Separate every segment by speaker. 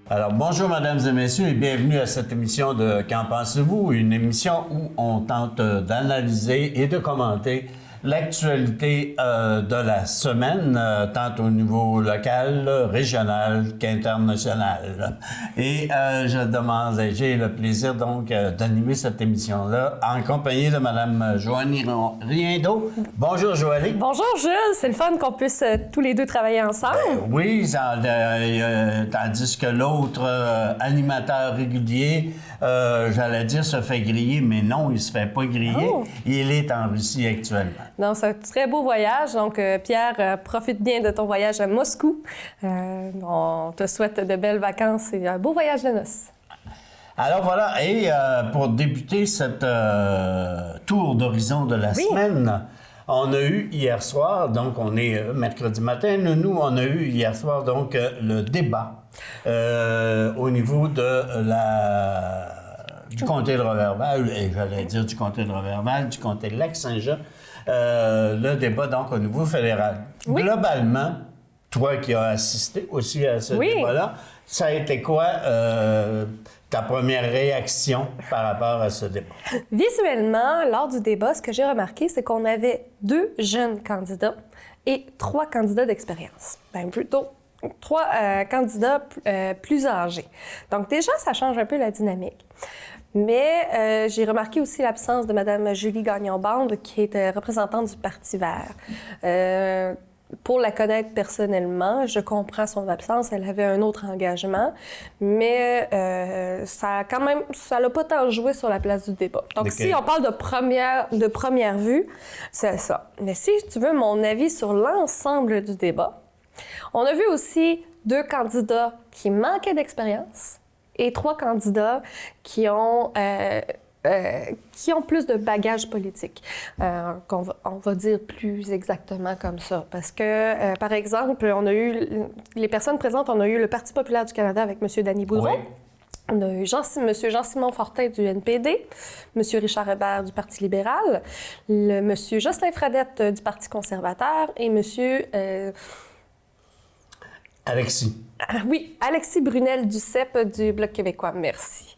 Speaker 1: Alors, bonjour, mesdames et messieurs, et bienvenue à cette émission de Qu'en pensez-vous? Une émission où on tente d'analyser et de commenter l'actualité de la semaine, tant au niveau local, régional qu'international. Et j'ai le plaisir donc d'animer cette émission-là en compagnie de Mme Joanie Riendeau. Bonjour, Joanie.
Speaker 2: Bonjour, Jules. C'est le fun qu'on puisse tous les deux travailler ensemble.
Speaker 1: Oui, tandis que l'autre animateur régulier, j'allais dire, se fait griller, mais non, il se fait pas griller. Oh. Il est en Russie actuellement.
Speaker 2: Donc, c'est un très beau voyage. Donc, Pierre, profite bien de ton voyage à Moscou. On te souhaite de belles vacances et un beau voyage de noces.
Speaker 1: Alors voilà, et pour débuter cette tour d'horizon de la semaine, on a eu hier soir, donc on est mercredi matin, on a eu hier soir donc le débat au niveau de du comté de Roberval, et j'allais dire du comté de Roberval, du comté de Lac-Saint-Jean, le débat donc au niveau fédéral. Oui. Globalement, toi qui as assisté aussi à ce débat-là, ça a été quoi ta première réaction par rapport à ce débat?
Speaker 2: Visuellement, lors du débat, ce que j'ai remarqué, c'est qu'on avait 2 jeunes candidats et 3 candidats d'expérience. Bien, plutôt 3 candidats plus âgés. Donc déjà, ça change un peu la dynamique. Mais j'ai remarqué aussi l'absence de Mme Julie Gagnon-Bande, qui était représentante du Parti vert. Pour la connaître personnellement, je comprends son absence. Elle avait un autre engagement, mais ça l'a pas tant joué sur la place du débat. Donc, si on parle de première vue, c'est ça. Mais si tu veux mon avis sur l'ensemble du débat, on a vu aussi 2 candidats qui manquaient d'expérience et 3 candidats qui ont plus de bagages politiques, on va dire plus exactement comme ça. Parce que, par exemple, les personnes présentes, on a eu le Parti populaire du Canada avec M. Danny Boudreau. Oui. On a eu M. Jean-Simon Fortin du NPD, M. Richard Hébert du Parti libéral, M. Jocelyn Fradette du Parti conservateur et M.
Speaker 1: Alexis.
Speaker 2: Oui, Alexis Brunel du CEP du Bloc québécois. Merci.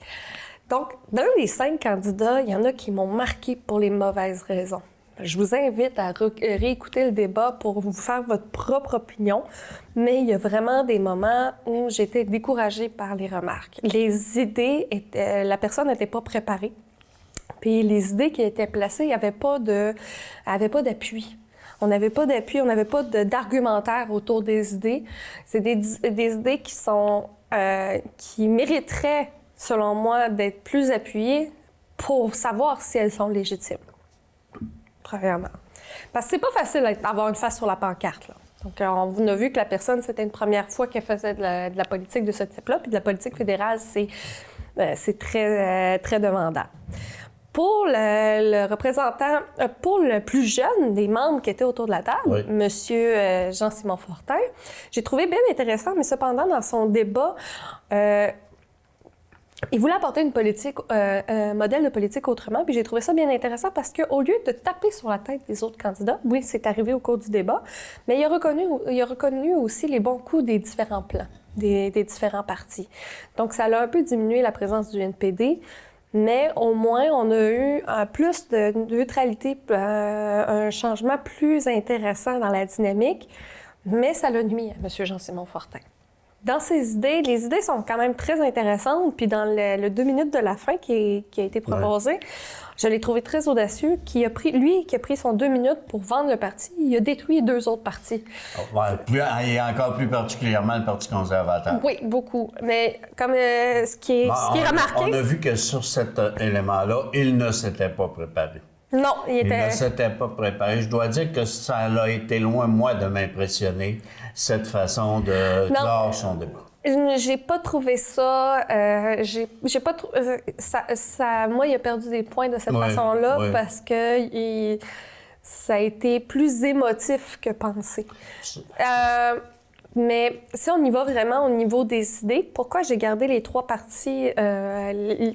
Speaker 2: Donc, dans les 5 candidats, il y en a qui m'ont marqué pour les mauvaises raisons. Je vous invite à réécouter le débat pour vous faire votre propre opinion, mais il y a vraiment des moments où j'étais découragée par les remarques. Les idées, la personne n'était pas préparée, puis les idées qui étaient placées, il n'y avait pas d'appui. On n'avait pas d'appui, on n'avait pas d'argumentaire autour des idées. C'est des idées qui mériteraient, selon moi, d'être plus appuyées pour savoir si elles sont légitimes, premièrement. Parce que c'est pas facile d'avoir une face sur la pancarte, là. Donc, on a vu que la personne, c'était une première fois qu'elle faisait de la politique de ce type-là, puis de la politique fédérale, c'est très, très demandant. Pour le représentant, pour le plus jeune des membres qui étaient autour de la table, M. Jean-Simon Fortin, j'ai trouvé bien intéressant, mais cependant, dans son débat, il voulait apporter un modèle de politique autrement, puis j'ai trouvé ça bien intéressant parce qu'au lieu de taper sur la tête des autres candidats, oui, c'est arrivé au cours du débat, mais il a reconnu aussi les bons coups des différents plans, des différents partis. Donc, ça a un peu diminué la présence du NPD, mais au moins, on a eu plus de neutralité, un changement plus intéressant dans la dynamique, mais ça l'a nuit à M. Jean-Simon Fortin. Dans ses idées, les idées sont quand même très intéressantes, puis dans le 2 minutes de la fin qui a été proposé, je l'ai trouvé très audacieux, qui a pris son 2 minutes pour vendre le parti, il a détruit 2 autres partis.
Speaker 1: Et encore plus particulièrement le Parti conservateur.
Speaker 2: Oui, beaucoup. Mais comme ce qui est remarqué...
Speaker 1: On a vu que sur cet élément-là, il ne s'était pas préparé.
Speaker 2: Non, il
Speaker 1: ne s'était pas préparé. Je dois dire que ça a été loin, moi, de m'impressionner, cette façon de clore son débat.
Speaker 2: J'ai pas trouvé ça... moi, il a perdu des points de cette façon-là parce que ça a été plus émotif que pensé. Mais si on y va vraiment au niveau des idées, pourquoi j'ai gardé les 3 partis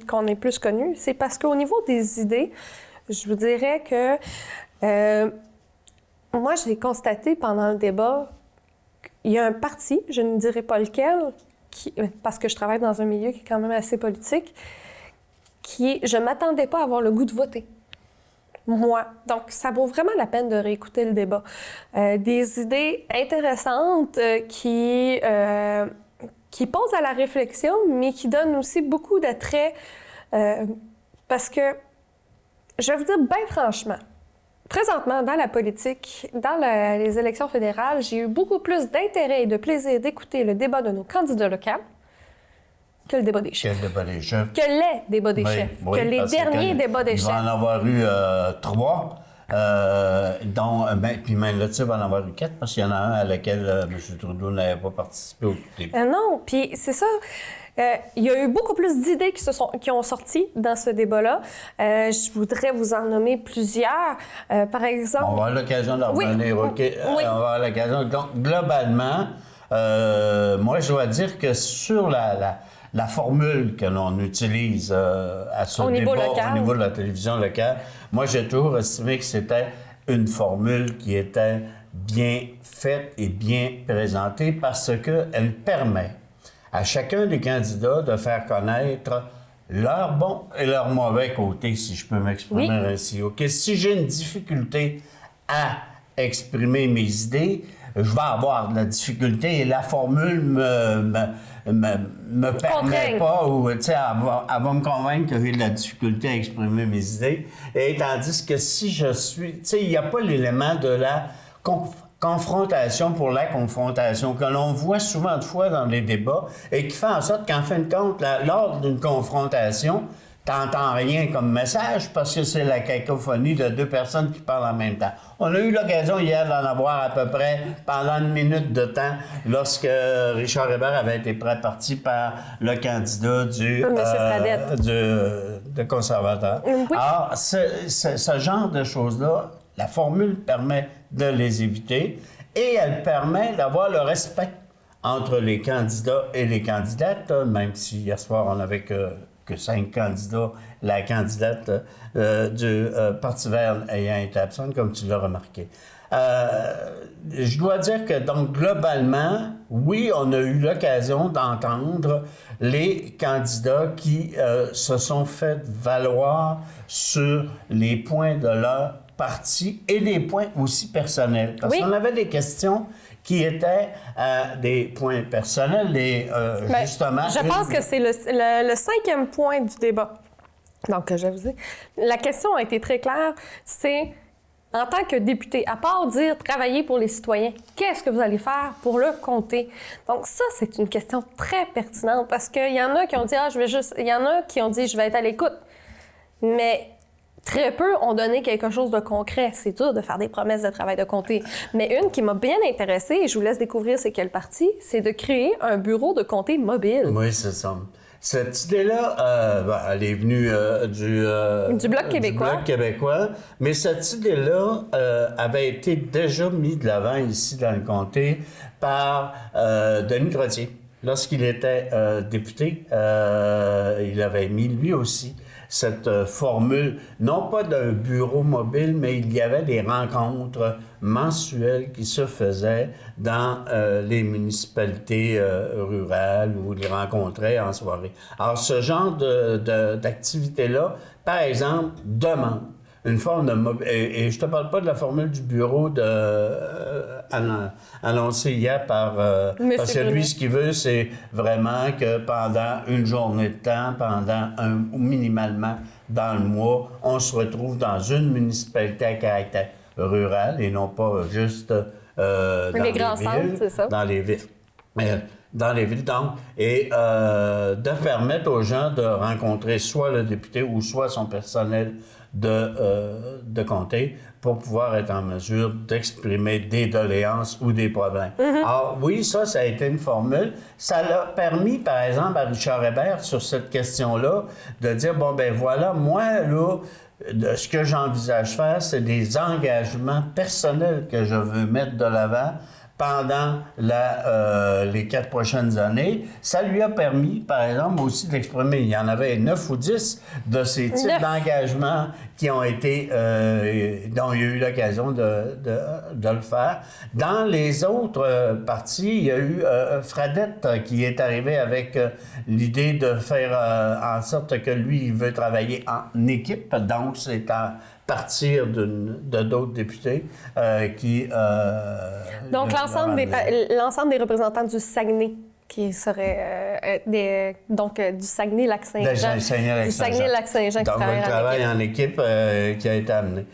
Speaker 2: qu'on est plus connus? C'est parce qu'au niveau des idées, je vous dirais que moi, j'ai constaté pendant le débat, il y a un parti, je ne dirai pas lequel, parce que je travaille dans un milieu qui est quand même assez politique, qui est « je ne m'attendais pas à avoir le goût de voter ». Moi. Donc, ça vaut vraiment la peine de réécouter le débat. Des idées intéressantes qui posent à la réflexion, mais qui donnent aussi beaucoup d'attrait. Parce que, je vais vous dire bien franchement, présentement, dans la politique, dans les élections fédérales, j'ai eu beaucoup plus d'intérêt et de plaisir d'écouter le débat de nos candidats locaux que le débat des chefs.
Speaker 1: Que le débat des chefs.
Speaker 2: Que les débats des chefs.
Speaker 1: Oui,
Speaker 2: que les derniers débats des chefs.
Speaker 1: Il va en avoir eu 3, dont, puis même là, il va en avoir eu 4, parce qu'il y en a un à lequel M. Trudeau n'avait pas participé au début.
Speaker 2: Non, puis c'est ça. Il y a eu beaucoup plus d'idées qui ont sorti dans ce débat-là. Je voudrais vous en nommer plusieurs. Par exemple...
Speaker 1: On va avoir l'occasion de revenir.
Speaker 2: Oui.
Speaker 1: Okay.
Speaker 2: Oui.
Speaker 1: On va avoir l'occasion. Donc, globalement, moi, je dois dire que sur la formule que l'on utilise à ce débat au niveau de la télévision locale, moi, j'ai toujours estimé que c'était une formule qui était bien faite et bien présentée parce qu'elle permet à chacun des candidats de faire connaître leur bon et leur mauvais côté, si je peux m'exprimer ainsi. OK? Si j'ai une difficulté à exprimer mes idées, je vais avoir de la difficulté et la formule me permet pas, ou tu sais, elle va me convaincre que j'ai de la difficulté à exprimer mes idées. Et tandis que si je suis, tu sais, il n'y a pas l'élément de la confrontation pour la confrontation que l'on voit souvent de fois dans les débats et qui fait en sorte qu'en fin de compte, lors d'une confrontation, t'entends rien comme message parce que c'est la cacophonie de 2 personnes qui parlent en même temps. On a eu l'occasion hier d'en avoir à peu près pendant une minute de temps lorsque Richard Hébert avait été parti par le candidat du conservateur.
Speaker 2: Oui.
Speaker 1: Alors, ce genre de choses-là, la formule permet de les éviter et elle permet d'avoir le respect entre les candidats et les candidates, même si hier soir on n'avait que 5 candidats, la candidate du Parti vert ayant été absente, comme tu l'as remarqué. Je dois dire que, donc, globalement, oui, on a eu l'occasion d'entendre les candidats qui se sont fait valoir sur les points de leur parti et des points aussi personnels. Parce qu'on avait des questions qui étaient des points personnels, justement...
Speaker 2: Je pense que c'est le 5e point du débat. Donc, je vais vous dire, la question a été très claire, c'est, en tant que député, à part dire travailler pour les citoyens, qu'est-ce que vous allez faire pour le comté? Donc ça, c'est une question très pertinente parce qu'il y en a qui ont dit, il y en a qui ont dit, je vais être à l'écoute. Mais très peu ont donné quelque chose de concret. C'est dur de faire des promesses de travail de comté. Mais une qui m'a bien intéressée, et je vous laisse découvrir c'est quel parti, c'est de créer un bureau de comté mobile.
Speaker 1: Oui, c'est ça. Cette idée-là, elle est venue
Speaker 2: du Bloc québécois.
Speaker 1: Du Bloc québécois. Mais cette idée-là avait été déjà mise de l'avant ici dans le comté par Denis Trottier. Lorsqu'il était député, il avait mis lui aussi cette formule, non pas d'un bureau mobile, mais il y avait des rencontres mensuelles qui se faisaient dans les municipalités rurales où ils rencontraient en soirée. Alors, ce genre d'activité-là, par exemple, demande une forme de... Et je te parle pas de la formule du bureau annoncée hier par... parce que lui, ce qu'il veut, c'est vraiment que pendant une journée de temps, ou minimalement dans le mois, on se retrouve dans une municipalité à caractère rural et non pas juste dans les grands centres, c'est ça? Dans les villes. Dans les villes, donc, et de permettre aux gens de rencontrer soit le député ou soit son personnel de comté pour pouvoir être en mesure d'exprimer des doléances ou des problèmes. Alors oui, ça a été une formule. Ça l'a permis, par exemple, à Richard Hébert, sur cette question-là, de dire, bon, ben voilà, moi, là, ce que j'envisage faire, c'est des engagements personnels que je veux mettre de l'avant pendant les 4 prochaines années. Ça lui a permis, par exemple, aussi d'exprimer, il y en avait 9 ou 10 de ces types d'engagements qui ont été, dont il y a eu l'occasion de le faire. Dans les autres partis, il y a eu Fradette qui est arrivé avec l'idée de faire en sorte que lui, il veut travailler en équipe. Donc, c'est à partir de d'autres députés qui...
Speaker 2: Donc, l'ensemble des représentants du Saguenay qui seraient du Saguenay-Lac-Saint-Jean. Du Saguenay-Lac-Saint-Jean qui
Speaker 1: donc, le travail en équipe qui a été amené.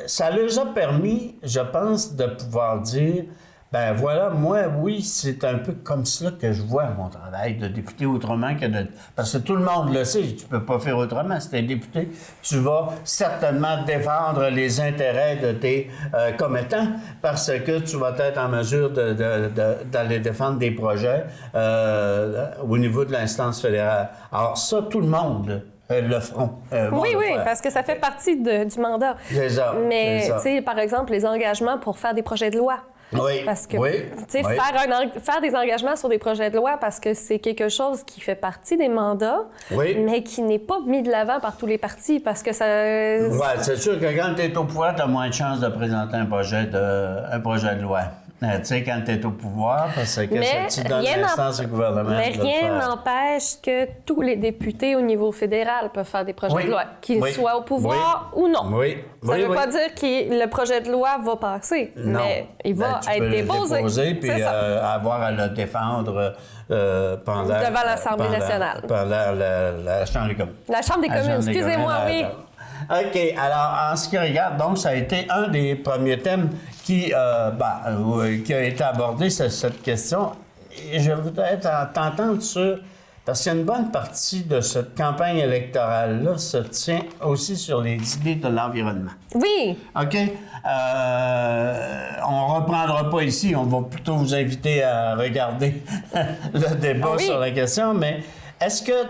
Speaker 1: Ça leur a permis, je pense, de pouvoir dire, ben voilà, moi, oui, c'est un peu comme ça que je vois mon travail de député, autrement que de... Parce que tout le monde le sait, tu peux pas faire autrement. Si tu es député, tu vas certainement défendre les intérêts de tes commettants parce que tu vas être en mesure d'aller défendre des projets au niveau de l'instance fédérale. Alors ça, tout le monde le feront.
Speaker 2: Oui, parce que ça fait partie du mandat.
Speaker 1: C'est ça.
Speaker 2: Mais, tu sais, par exemple, les engagements pour faire des projets de loi.
Speaker 1: Oui.
Speaker 2: Parce que, tu sais, faire des engagements sur des projets de loi parce que c'est quelque chose qui fait partie des mandats, mais qui n'est pas mis de l'avant par tous les partis parce que ça...
Speaker 1: Oui, c'est sûr que quand tu es au pouvoir, tu as moins de chances de présenter un projet de loi. Tu sais, quand tu es au pouvoir, parce que tu donnes l'instance au gouvernement.
Speaker 2: Mais rien n'empêche que tous les députés au niveau fédéral peuvent faire des projets de loi, qu'ils soient au pouvoir ou non. Ça ne veut pas dire que le projet de loi va passer, mais il va être déposé.
Speaker 1: Puis avoir à le défendre
Speaker 2: devant l'Assemblée nationale.
Speaker 1: Pendant la Chambre des communes.
Speaker 2: La Chambre des communes, excusez-moi, oui.
Speaker 1: OK. Alors, en ce qui regarde, donc, ça a été un des premiers thèmes qui a été abordé, cette question. Et je voudrais t'entendre sur... Parce qu'il y a une bonne partie de cette campagne électorale-là se tient aussi sur les idées de l'environnement.
Speaker 2: Oui.
Speaker 1: OK? On ne reprendra pas ici. On va plutôt vous inviter à regarder le débat sur la question. Mais est-ce que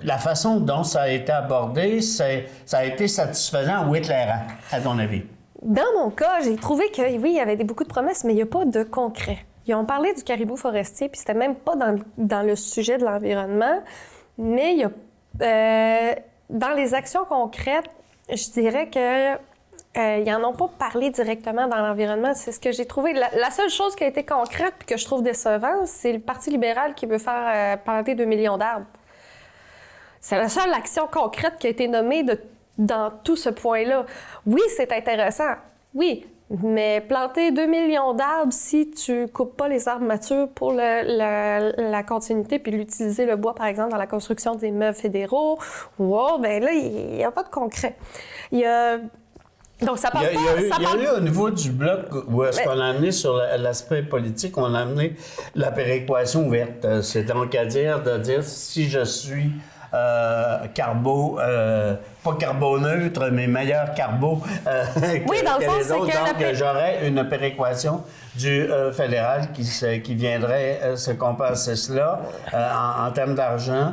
Speaker 1: la façon dont ça a été abordé, ça a été satisfaisant ou éclairant, à ton avis?
Speaker 2: Dans mon cas, j'ai trouvé que, oui, il y avait beaucoup de promesses, mais il n'y a pas de concret. Ils ont parlé du caribou forestier, puis c'était même pas dans le sujet de l'environnement, mais il y a, dans les actions concrètes, je dirais que ils n'en ont pas parlé directement dans l'environnement. C'est ce que j'ai trouvé. La seule chose qui a été concrète et que je trouve décevant, c'est le Parti libéral qui veut faire planter 2 millions d'arbres. C'est la seule action concrète qui a été nommée dans tout ce point-là. Oui, c'est intéressant. Oui, mais planter 2 millions d'arbres si tu coupes pas les arbres matures pour la continuité puis l'utiliser le bois, par exemple, dans la construction des meubles fédéraux, ben là, il n'y a pas de concret. Donc, ça parle
Speaker 1: Il y a eu au niveau du bloc où est-ce qu'on a amené sur l'aspect politique, on a amené la péréquation ouverte. C'est donc à dire de dire si je suis pas carboneutre, mais meilleur carbo que les autres. Donc, j'aurais une péréquation du fédéral qui viendrait se compenser cela en termes d'argent.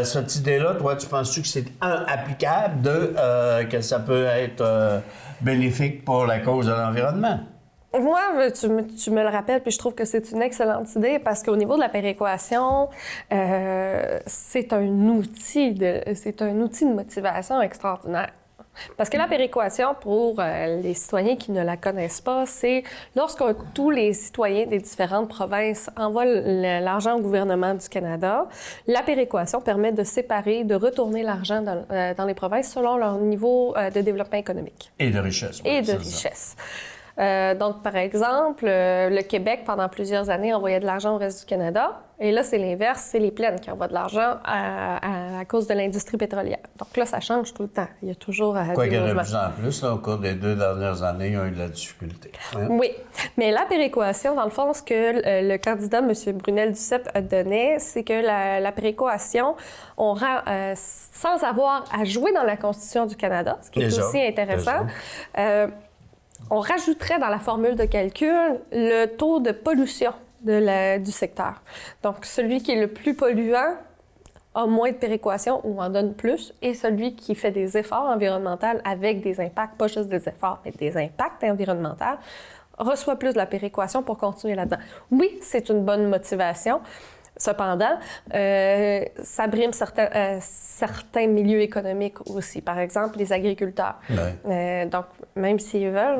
Speaker 1: Cette idée-là, toi, tu penses-tu que c'est applicable, que ça peut être bénéfique pour la cause de l'environnement?
Speaker 2: Moi, tu me le rappelles, puis je trouve que c'est une excellente idée parce qu'au niveau de la péréquation, c'est un outil de motivation extraordinaire. Parce que la péréquation, pour les citoyens qui ne la connaissent pas, c'est lorsque tous les citoyens des différentes provinces envoient l'argent au gouvernement du Canada, la péréquation permet de séparer, de retourner l'argent dans les provinces selon leur niveau de développement économique.
Speaker 1: Et de richesse.
Speaker 2: Et de richesse. Donc, par exemple, le Québec, pendant plusieurs années, envoyait de l'argent au reste du Canada. Et là, c'est l'inverse, c'est les plaines qui envoient de l'argent à cause de l'industrie pétrolière. Donc là, ça change tout le temps. Il y a toujours des
Speaker 1: qu'il y en a de plus en plus, là, au cours des 2 dernières années, ils ont eu de la difficulté.
Speaker 2: Hein? Oui. Mais la péréquation, dans le fond, ce que le candidat, M. Brunel-Duceppe, donné, c'est que la péréquation, on rend, sans avoir à jouer dans la Constitution du Canada, ce qui est aussi intéressant, on rajouterait dans la formule de calcul le taux de pollution du secteur. Donc, celui qui est le plus polluant a moins de péréquation ou en donne plus, et celui qui fait des efforts environnementaux avec des impacts, pas juste des efforts, mais des impacts environnementaux, reçoit plus de la péréquation pour continuer là-dedans. Oui, c'est une bonne motivation. Cependant, ça brime certains milieux économiques aussi. Par exemple, les agriculteurs. Ouais. Donc, même s'ils veulent,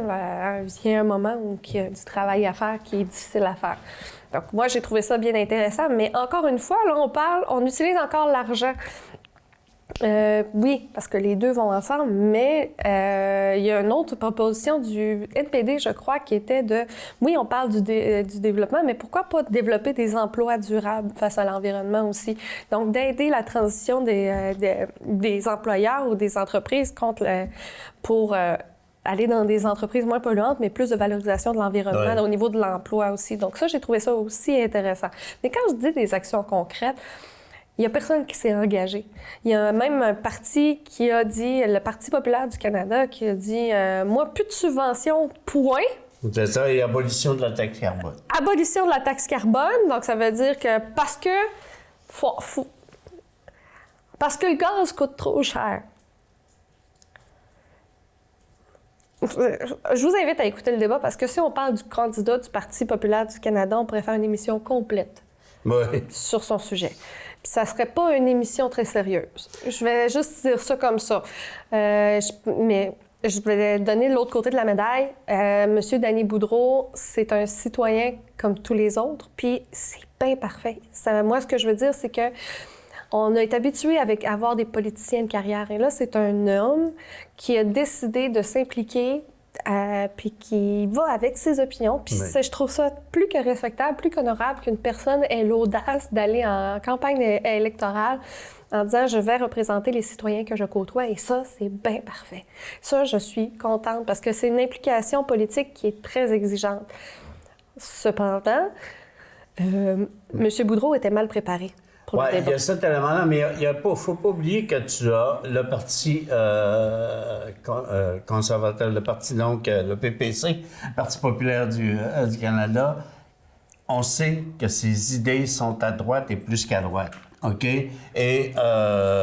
Speaker 2: il y a un moment où il y a du travail à faire qui est difficile à faire. Donc, moi, j'ai trouvé ça bien intéressant. Mais encore une fois, là, on utilise encore l'argent. Oui, parce que les deux vont ensemble, mais il y a une autre proposition du NPD, je crois, qui était de... Oui, on parle du développement, mais pourquoi pas développer des emplois durables face à l'environnement aussi? Donc, d'aider la transition des employeurs ou des entreprises pour aller dans des entreprises moins polluantes, mais plus de valorisation de l'environnement au niveau de l'emploi aussi. Donc ça, j'ai trouvé ça aussi intéressant. Mais quand je dis des actions concrètes, il n'y a personne qui s'est engagé. Il y a même un parti qui a dit, le Parti populaire du Canada, qui a dit moi, plus de subventions, point.
Speaker 1: C'est ça, et abolition de la taxe carbone.
Speaker 2: Abolition de la taxe carbone, donc ça veut dire que parce que le gaz coûte trop cher. Je vous invite à écouter le débat parce que si on parle du candidat du Parti populaire du Canada, on pourrait faire une émission complète sur son sujet. Puis ça serait pas une émission très sérieuse. Je vais juste dire ça comme ça. Mais je vais donner l'autre côté de la médaille. Monsieur Danny Boudreau, c'est un citoyen comme tous les autres, puis c'est bien parfait. Moi, ce que je veux dire, c'est que on a été habitué à avoir des politiciens de carrière. Et là, c'est un homme qui a décidé de s'impliquer puis qui va avec ses opinions. Puis je trouve ça plus que respectable, plus qu'honorable qu'une personne ait l'audace d'aller en campagne électorale en disant « je vais représenter les citoyens que je côtoie ». Et ça, c'est bien parfait. Ça, je suis contente parce que c'est une implication politique qui est très exigeante. Cependant, M. Boudreau était mal préparé.
Speaker 1: Oui, il y a cet élément-là, mais il ne faut pas oublier que tu as le Parti conservateur, le Parti, donc le PPC, Parti populaire du Canada. On sait que ses idées sont à droite et plus qu'à droite. OK? Et,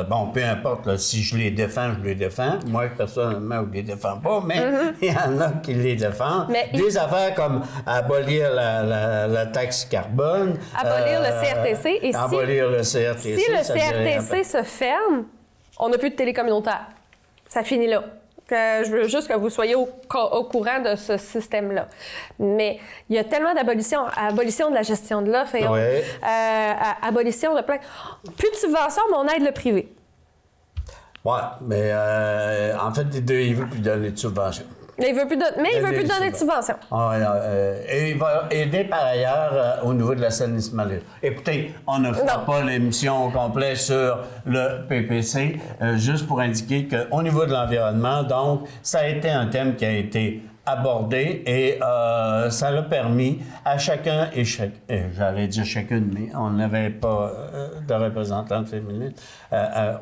Speaker 1: bon, peu importe, là, si je les défends, je les défends. Moi, personnellement, je ne les défends pas, mais il y en a qui les défendent. Des affaires comme abolir la taxe carbone.
Speaker 2: Abolir le CRTC. Et
Speaker 1: abolir le CRTC.
Speaker 2: Si le CRTC se ferme, on n'a plus de télé communautaire. Ça finit là. Je veux juste que vous soyez au courant de ce système-là. Mais il y a tellement d'abolition. Abolition de la gestion de l'offre, abolition de plein... Plus de subventions, mais on aide le privé.
Speaker 1: Oui, mais en fait, il ne veut plus donner de subventions.
Speaker 2: Mais il ne veut plus donner de subventions.
Speaker 1: Et il va aider par ailleurs au niveau de l'assainissement. Écoutez, on ne fera pas l'émission au complet sur le PPC, juste pour indiquer qu'au niveau de l'environnement, donc, ça a été un thème qui a été abordé et ça l'a permis à chacun j'allais dire chacune, mais on n'avait pas de représentante féminine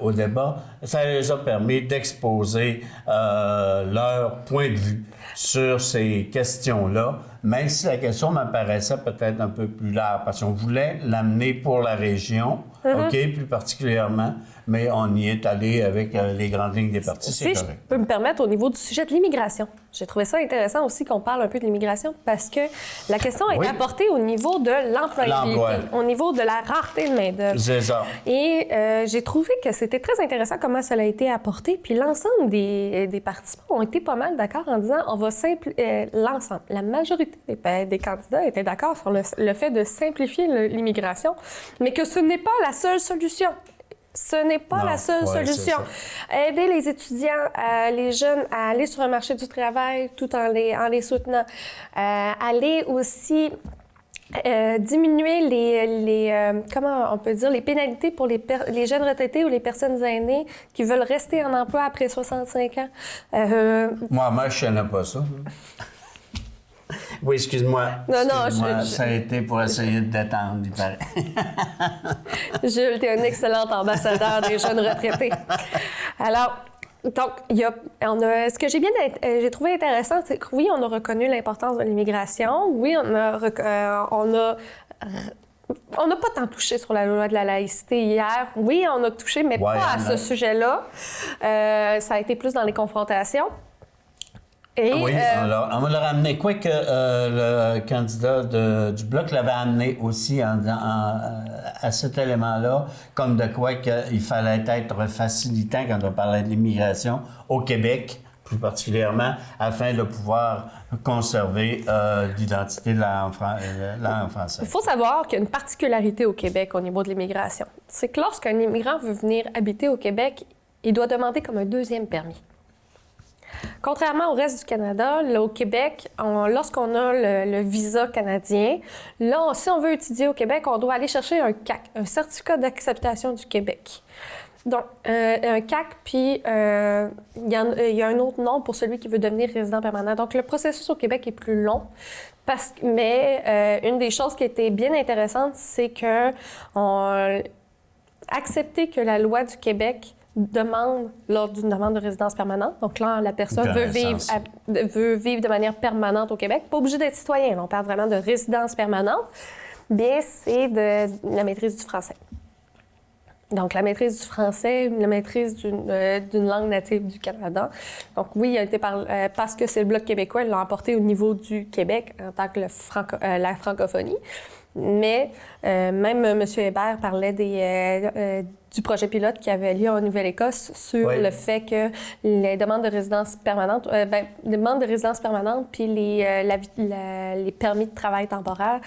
Speaker 1: au débat, ça les a permis d'exposer leur point de vue sur ces questions-là, même si la question m'apparaissait peut-être un peu plus large, parce qu'on voulait l'amener pour la région, OK, plus particulièrement, mais on y est allé avec les grandes lignes des partis, c'est correct.
Speaker 2: Si je peux me permettre, au niveau du sujet de l'immigration, j'ai trouvé ça intéressant aussi qu'on parle un peu de l'immigration parce que la question est apportée au niveau de l'employabilité, au niveau de la rareté de main-d'œuvre.
Speaker 1: C'est ça.
Speaker 2: Et j'ai trouvé que c'était très intéressant comment cela a été apporté. Puis l'ensemble des participants ont été pas mal d'accord en disant on va l'ensemble, la majorité des candidats étaient d'accord sur le fait de simplifier l'immigration, mais que ce n'est pas la seule solution. Ce n'est pas la seule solution. Aider les étudiants, les jeunes à aller sur le marché du travail tout en les soutenant. Aller aussi diminuer comment on peut dire, les pénalités pour les jeunes retraités ou les personnes aînées qui veulent rester en emploi après 65 ans.
Speaker 1: Moi, je ne connais pas ça. Oui, excuse-moi.
Speaker 2: Non,
Speaker 1: ça a été pour essayer de détendre, il paraît.
Speaker 2: Jules, tu es un excellent ambassadeur des jeunes retraités. Alors, donc, ce que j'ai trouvé intéressant, c'est que oui, on a reconnu l'importance de l'immigration. Oui, on n'a pas tant touché sur la loi de la laïcité hier. Oui, on a touché, mais pas à ce sujet-là. Ça a été plus dans les confrontations. Et,
Speaker 1: oui, on va le ramener. Quoique le candidat du Bloc l'avait amené aussi à cet élément-là, comme de quoi qu'il fallait être facilitant quand on parlait de l'immigration au Québec, plus particulièrement, afin de pouvoir conserver l'identité de la langue française.
Speaker 2: Il faut savoir qu'il y a une particularité au Québec au niveau de l'immigration. C'est que lorsqu'un immigrant veut venir habiter au Québec, il doit demander comme un deuxième permis. Contrairement au reste du Canada, là, au Québec, lorsqu'on a le visa canadien, là, si on veut étudier au Québec, on doit aller chercher un CAC, un certificat d'acceptation du Québec. Donc, un CAC, puis il y a un autre nom pour celui qui veut devenir résident permanent. Donc, le processus au Québec est plus long. Mais une des choses qui était bien intéressante, c'est que accepter que la loi du Québec demande lors d'une demande de résidence permanente. Donc là, la personne veut vivre de manière permanente au Québec. Pas obligé d'être citoyen. On parle vraiment de résidence permanente. Bien, c'est de la maîtrise du français. Donc, la maîtrise du français, la maîtrise d'une langue native du Canada. Donc, oui, il a été parce que c'est le Bloc québécois, il l'a emporté au niveau du Québec en tant que la francophonie. Mais même M. Hébert parlait du projet pilote qui avait lieu en Nouvelle-Écosse sur le fait que les demandes de résidence permanente, puis les permis de travail temporaire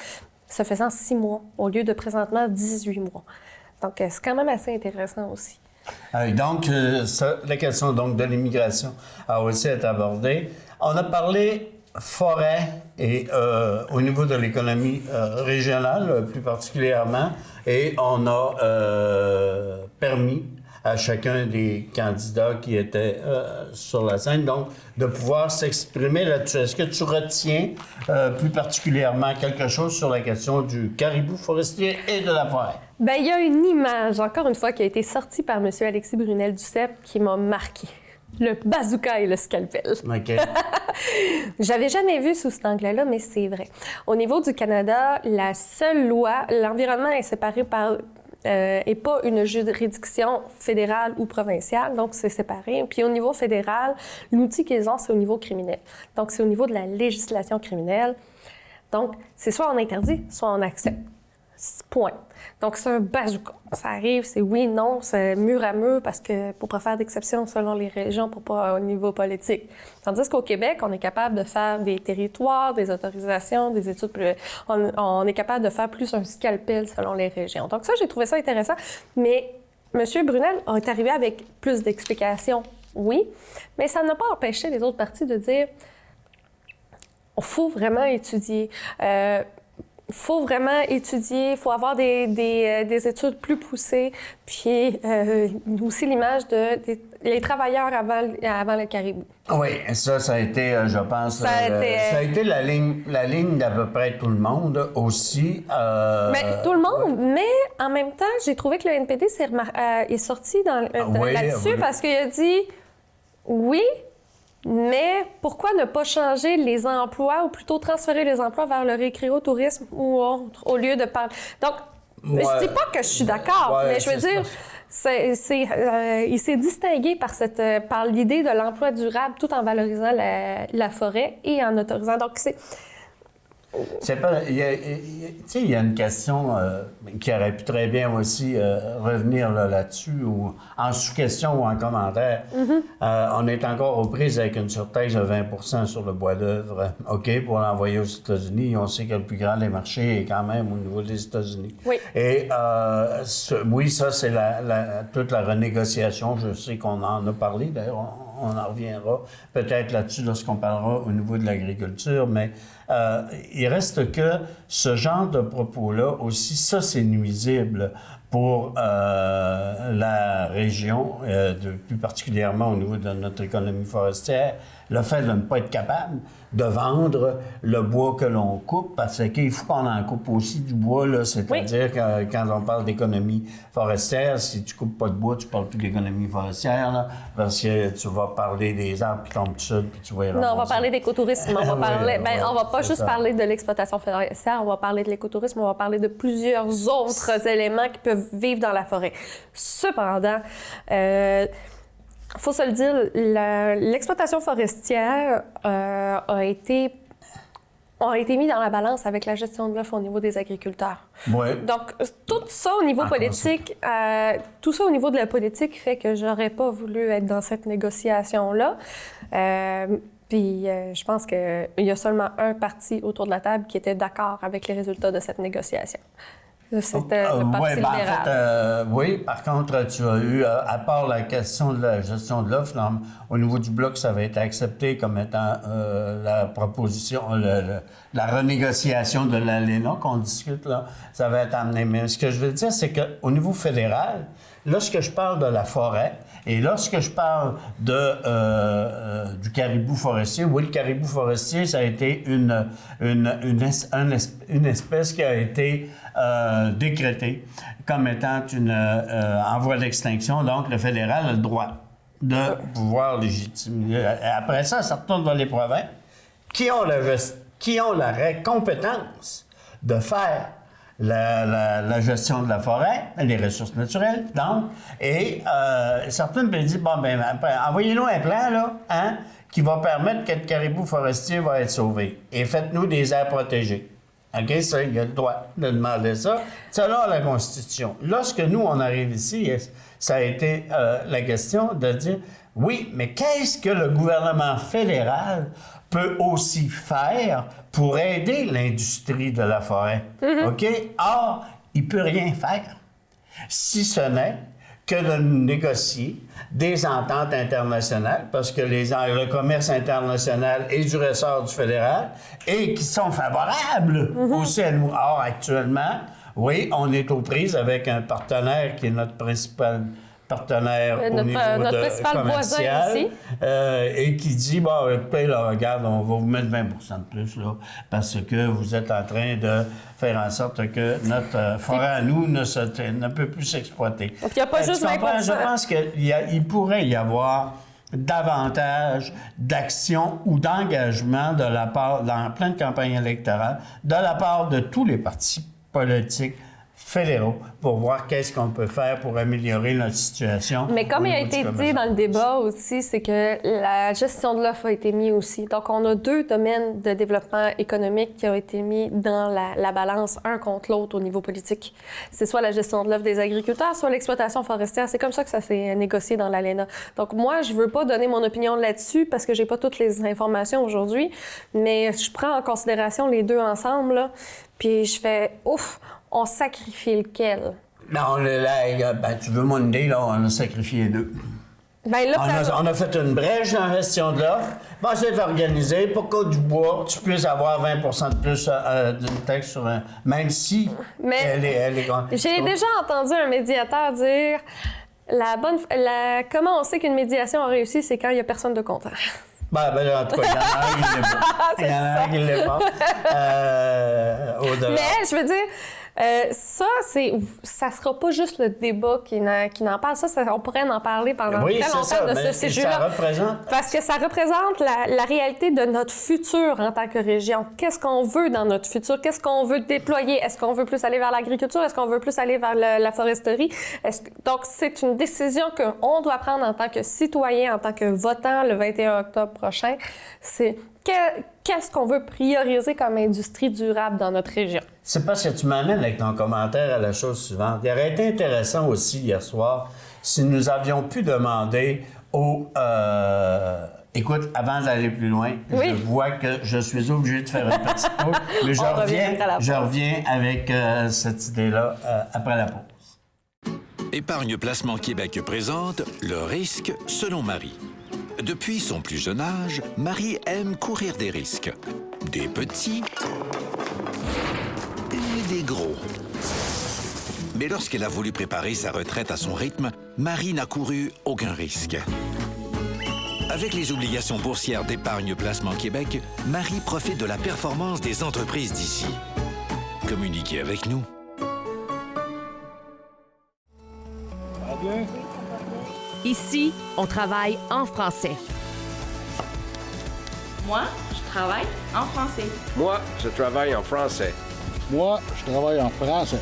Speaker 2: se faisaient en 6 mois au lieu de présentement 18 mois. Donc, c'est quand même assez intéressant aussi.
Speaker 1: Donc, la question donc, de l'immigration a aussi été abordée. On a parlé forêt et au niveau de l'économie régionale, plus particulièrement, et on a permis à chacun des candidats qui étaient sur la scène, donc, de pouvoir s'exprimer là-dessus. Est-ce que tu retiens plus particulièrement quelque chose sur la question du caribou forestier et de la forêt?
Speaker 2: Bien, il y a une image, encore une fois, qui a été sortie par M. Alexis Brunel-Duceppe qui m'a marquée. Le bazooka et le scalpel.
Speaker 1: OK.
Speaker 2: J'avais jamais vu sous cet angle-là, mais c'est vrai. Au niveau du Canada, la seule loi, l'environnement est séparé par et pas une juridiction fédérale ou provinciale, donc c'est séparé. Puis au niveau fédéral, l'outil qu'ils ont, c'est au niveau criminel. Donc c'est au niveau de la législation criminelle. Donc c'est soit on interdit, soit on accepte. Point. Donc c'est un bazooka. Ça arrive, c'est oui, non, c'est mur à mur parce que pour pas faire d'exception selon les régions, pour pas au niveau politique. Tandis qu'au Québec, on est capable de faire des territoires, des autorisations, des études. On est capable de faire plus un scalpel selon les régions. Donc ça, j'ai trouvé ça intéressant. Mais M. Brunel est arrivé avec plus d'explications, oui, mais ça n'a pas empêché les autres partis de dire il faut vraiment étudier. Il faut vraiment étudier, il faut avoir des études plus poussées, puis aussi l'image les travailleurs avant le caribou.
Speaker 1: Oui, ça a été, je pense, ça a été la ligne d'à peu près tout le monde aussi.
Speaker 2: Tout le monde, mais en même temps, j'ai trouvé que le NPD est sorti là-dessus parce qu'il a dit oui. Mais pourquoi ne pas changer les emplois ou plutôt transférer les emplois vers le récréotourisme ou autre, au lieu de parler... Donc, je dis pas que je suis d'accord, mais je veux dire, il s'est distingué par l'idée de l'emploi durable tout en valorisant la forêt et en autorisant... Donc,
Speaker 1: c'est pas... Il y a une question qui aurait pu très bien aussi revenir là-dessus, ou en sous-question ou en commentaire. Mm-hmm. On est encore aux prises avec une surtaxe de 20 sur le bois d'œuvre. OK, pour l'envoyer aux États-Unis. On sait que le plus grand des marchés est quand même au niveau des États-Unis.
Speaker 2: Oui.
Speaker 1: Et oui, ça, c'est toute la renégociation. Je sais qu'on en a parlé, d'ailleurs. On en reviendra peut-être là-dessus lorsqu'on parlera au niveau de l'agriculture, mais il reste que ce genre de propos-là aussi, ça c'est nuisible pour la région, plus particulièrement au niveau de notre économie forestière, le fait de ne pas être capable de vendre le bois que l'on coupe, parce qu'il faut qu'on en coupe aussi du bois, là, c'est-à-dire que quand on parle d'économie forestière, si tu coupes pas de bois, tu parles plus d'économie forestière, là, parce que tu vas parler des arbres qui tombent tout seuls, puis tu vas y ramasser.
Speaker 2: Non, on va parler d'écotourisme. On va pas juste parler de l'exploitation forestière, on va parler de l'écotourisme, on va parler de plusieurs autres éléments qui peuvent vivre dans la forêt. Cependant, faut se le dire, l'exploitation forestière a été mis dans la balance avec la gestion de l'offre au niveau des agriculteurs.
Speaker 1: Ouais.
Speaker 2: Donc, tout ça au niveau politique, tout ça au niveau de la politique fait que j'aurais pas voulu être dans cette négociation-là. Puis, je pense qu'il y a seulement un parti autour de la table qui était d'accord avec les résultats de cette négociation. C'était le Parti libéral.
Speaker 1: Oui, par contre, tu as eu, à part la question de la gestion de l'offre, au niveau du Bloc, ça avait été accepté comme étant la proposition, la renégociation de l'ALENA qu'on discute, là, ça va être amené. Mais ce que je veux dire, c'est qu'au niveau fédéral, lorsque je parle de la forêt et lorsque je parle du caribou forestier, oui, le caribou forestier, ça a été une espèce qui a été décrétée comme étant en voie d'extinction. Donc, le fédéral a le droit de pouvoir légitimer. Après ça retourne dans les provinces qui ont la compétence de faire la gestion de la forêt, les ressources naturelles, donc, et certaines me disent, envoyez-nous un plan, là, qui va permettre que le caribou forestier va être sauvé. Et faites-nous des aires protégées. OK, ça, il a le droit de demander ça, selon la Constitution. Lorsque nous, on arrive ici, ça a été la question de dire, oui, mais qu'est-ce que le gouvernement fédéral peut aussi faire pour aider l'industrie de la forêt? OK? Or, il ne peut rien faire, si ce n'est que de négocier des ententes internationales, parce que le commerce international est du ressort du fédéral et qui sont favorables aussi à nous. Or, actuellement, oui, on est aux prises avec un partenaire qui est notre principal partenaire au niveau commercial et qui dit, écoutez, là, regarde, on va vous mettre 20 de plus, là, parce que vous êtes en train de faire en sorte que notre forêt à nous ne peut plus s'exploiter.
Speaker 2: Donc, il n'y a pas juste 20
Speaker 1: Je pense qu'il pourrait y avoir davantage d'action ou d'engagement de la part, dans plein de campagnes électorales, de la part de tous les partis politiques fédéraux pour voir qu'est-ce qu'on peut faire pour améliorer notre situation.
Speaker 2: Mais comme il a été dit dans le débat aussi, c'est que la gestion de l'offre a été mise aussi. Donc, on a deux domaines de développement économique qui ont été mis dans la balance, un contre l'autre au niveau politique. C'est soit la gestion de l'offre des agriculteurs, soit l'exploitation forestière. C'est comme ça que ça s'est négocié dans l'ALENA. Donc, moi, je veux pas donner mon opinion là-dessus parce que j'ai pas toutes les informations aujourd'hui, mais je prends en considération les deux ensemble, là, puis je fais « Ouf! » On sacrifie lequel?
Speaker 1: Non, tu veux mon idée, là, on a sacrifié deux. On a fait une brèche dans la gestion de l'offre. On s'est organisé pour qu'au du bois, tu puisses avoir 20 de plus d'une taxe sur un... Même si elle est grande.
Speaker 2: J'ai déjà entendu un médiateur dire comment on sait qu'une médiation a réussi, c'est quand il n'y a personne de content.
Speaker 1: En tout cas, il y en a un qui l'est pas. Au-delà.
Speaker 2: Mais je veux dire, ça sera pas juste le débat qui n'en parle. On pourrait en parler pendant très longtemps de ce sujet-là. Parce que ça représente la réalité de notre futur en tant que région. Qu'est-ce qu'on veut dans notre futur? Qu'est-ce qu'on veut déployer? Est-ce qu'on veut plus aller vers l'agriculture? Est-ce qu'on veut plus aller vers la foresterie? Donc, c'est une décision qu'on doit prendre en tant que citoyen, en tant que votant le 21 octobre prochain. C'est qu'est-ce qu'on veut prioriser comme industrie durable dans notre région?
Speaker 1: C'est parce que tu m'amènes avec ton commentaire à la chose suivante. Il aurait été intéressant aussi hier soir si nous avions pu demander écoute, avant d'aller plus loin, je vois que je suis obligé de faire une petite pause, mais je reviens avec cette idée-là après la pause.
Speaker 3: Épargne Placement Québec présente Le risque selon Marie. Depuis son plus jeune âge, Marie aime courir des risques. Des petits et des gros. Mais lorsqu'elle a voulu préparer sa retraite à son rythme, Marie n'a couru aucun risque. Avec les obligations boursières d'Épargne Placement Québec, Marie profite de la performance des entreprises d'ici. Communiquez avec nous.
Speaker 4: Ici, on travaille en français.
Speaker 5: Moi, je travaille en français.
Speaker 6: Moi, je travaille en français.
Speaker 7: Moi, je travaille en français.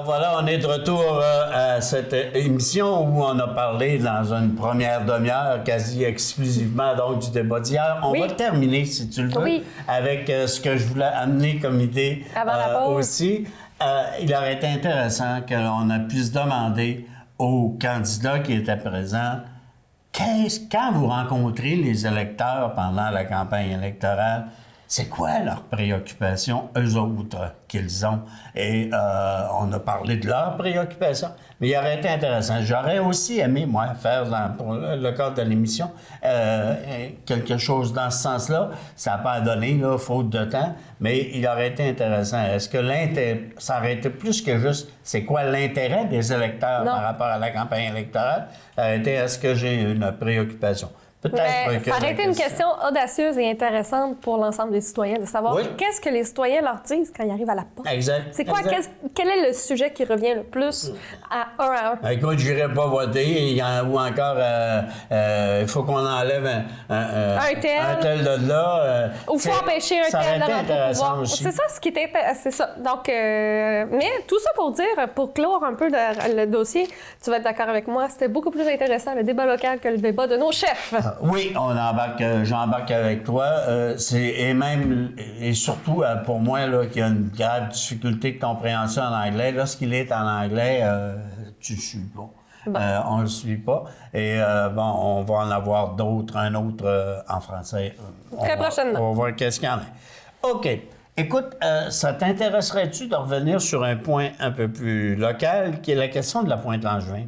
Speaker 1: Voilà, on est de retour à cette émission où on a parlé dans une première demi-heure quasi exclusivement donc du débat d'hier. On va terminer, si tu le veux, avec ce que je voulais amener comme idée aussi. Il aurait été intéressant qu'on a pu se demander aux candidats qui étaient présents quand vous rencontrez les électeurs pendant la campagne électorale, c'est quoi leurs préoccupations, eux autres, qu'ils ont? Et on a parlé de leurs préoccupations, mais il aurait été intéressant. J'aurais aussi aimé, moi, faire, pour le cadre de l'émission, quelque chose dans ce sens-là. Ça n'a pas donné, là, faute de temps, mais il aurait été intéressant. Est-ce que ça aurait été plus que juste, c'est quoi l'intérêt des électeurs par rapport à la campagne électorale? Ça aurait été, est-ce que j'ai une préoccupation?
Speaker 2: Mais ça aurait été une question audacieuse et intéressante pour l'ensemble des citoyens, de savoir qu'est-ce que les citoyens leur disent quand ils arrivent à la porte.
Speaker 1: Exact.
Speaker 2: C'est quoi, quel est le sujet qui revient le plus à un?
Speaker 1: Écoute, je n'irai pas voter, ou encore, il faut qu'on enlève un tel de là.
Speaker 2: Ou il faut empêcher un tel de rentrer au pouvoir. C'est ça ce qui était... C'est ça. Donc, mais tout ça pour dire, pour clore un peu le dossier, tu vas être d'accord avec moi, c'était beaucoup plus intéressant le débat local que le débat de nos chefs.
Speaker 1: Oui, j'embarque avec toi. Et surtout, pour moi, là, qu'il y a une grave difficulté de compréhension en anglais. Lorsqu'il est en anglais, tu ne suis pas. On ne le suit pas. Et on va en avoir un autre en français.
Speaker 2: Très prochainement.
Speaker 1: On va voir qu'est-ce qu'il y en a. OK. Écoute, ça t'intéresserait-tu de revenir sur un point un peu plus local, qui est la question de la Pointe-Langevin?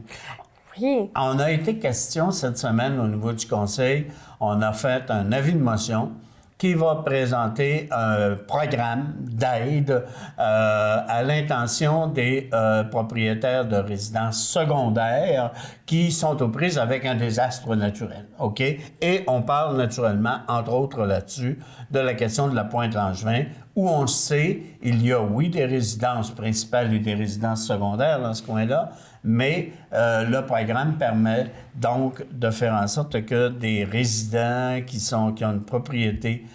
Speaker 2: Oui.
Speaker 1: On a été question cette semaine au niveau du Conseil. On a fait un avis de motion qui va présenter un programme d'aide à l'intention des propriétaires de résidences secondaires qui sont aux prises avec un désastre naturel. OK? Et on parle naturellement, entre autres là-dessus, de la question de la Pointe-Langevin, où on le sait, il y a, oui, des résidences principales et des résidences secondaires dans ce coin-là, mais le programme permet donc de faire en sorte que des résidents qui ont une propriété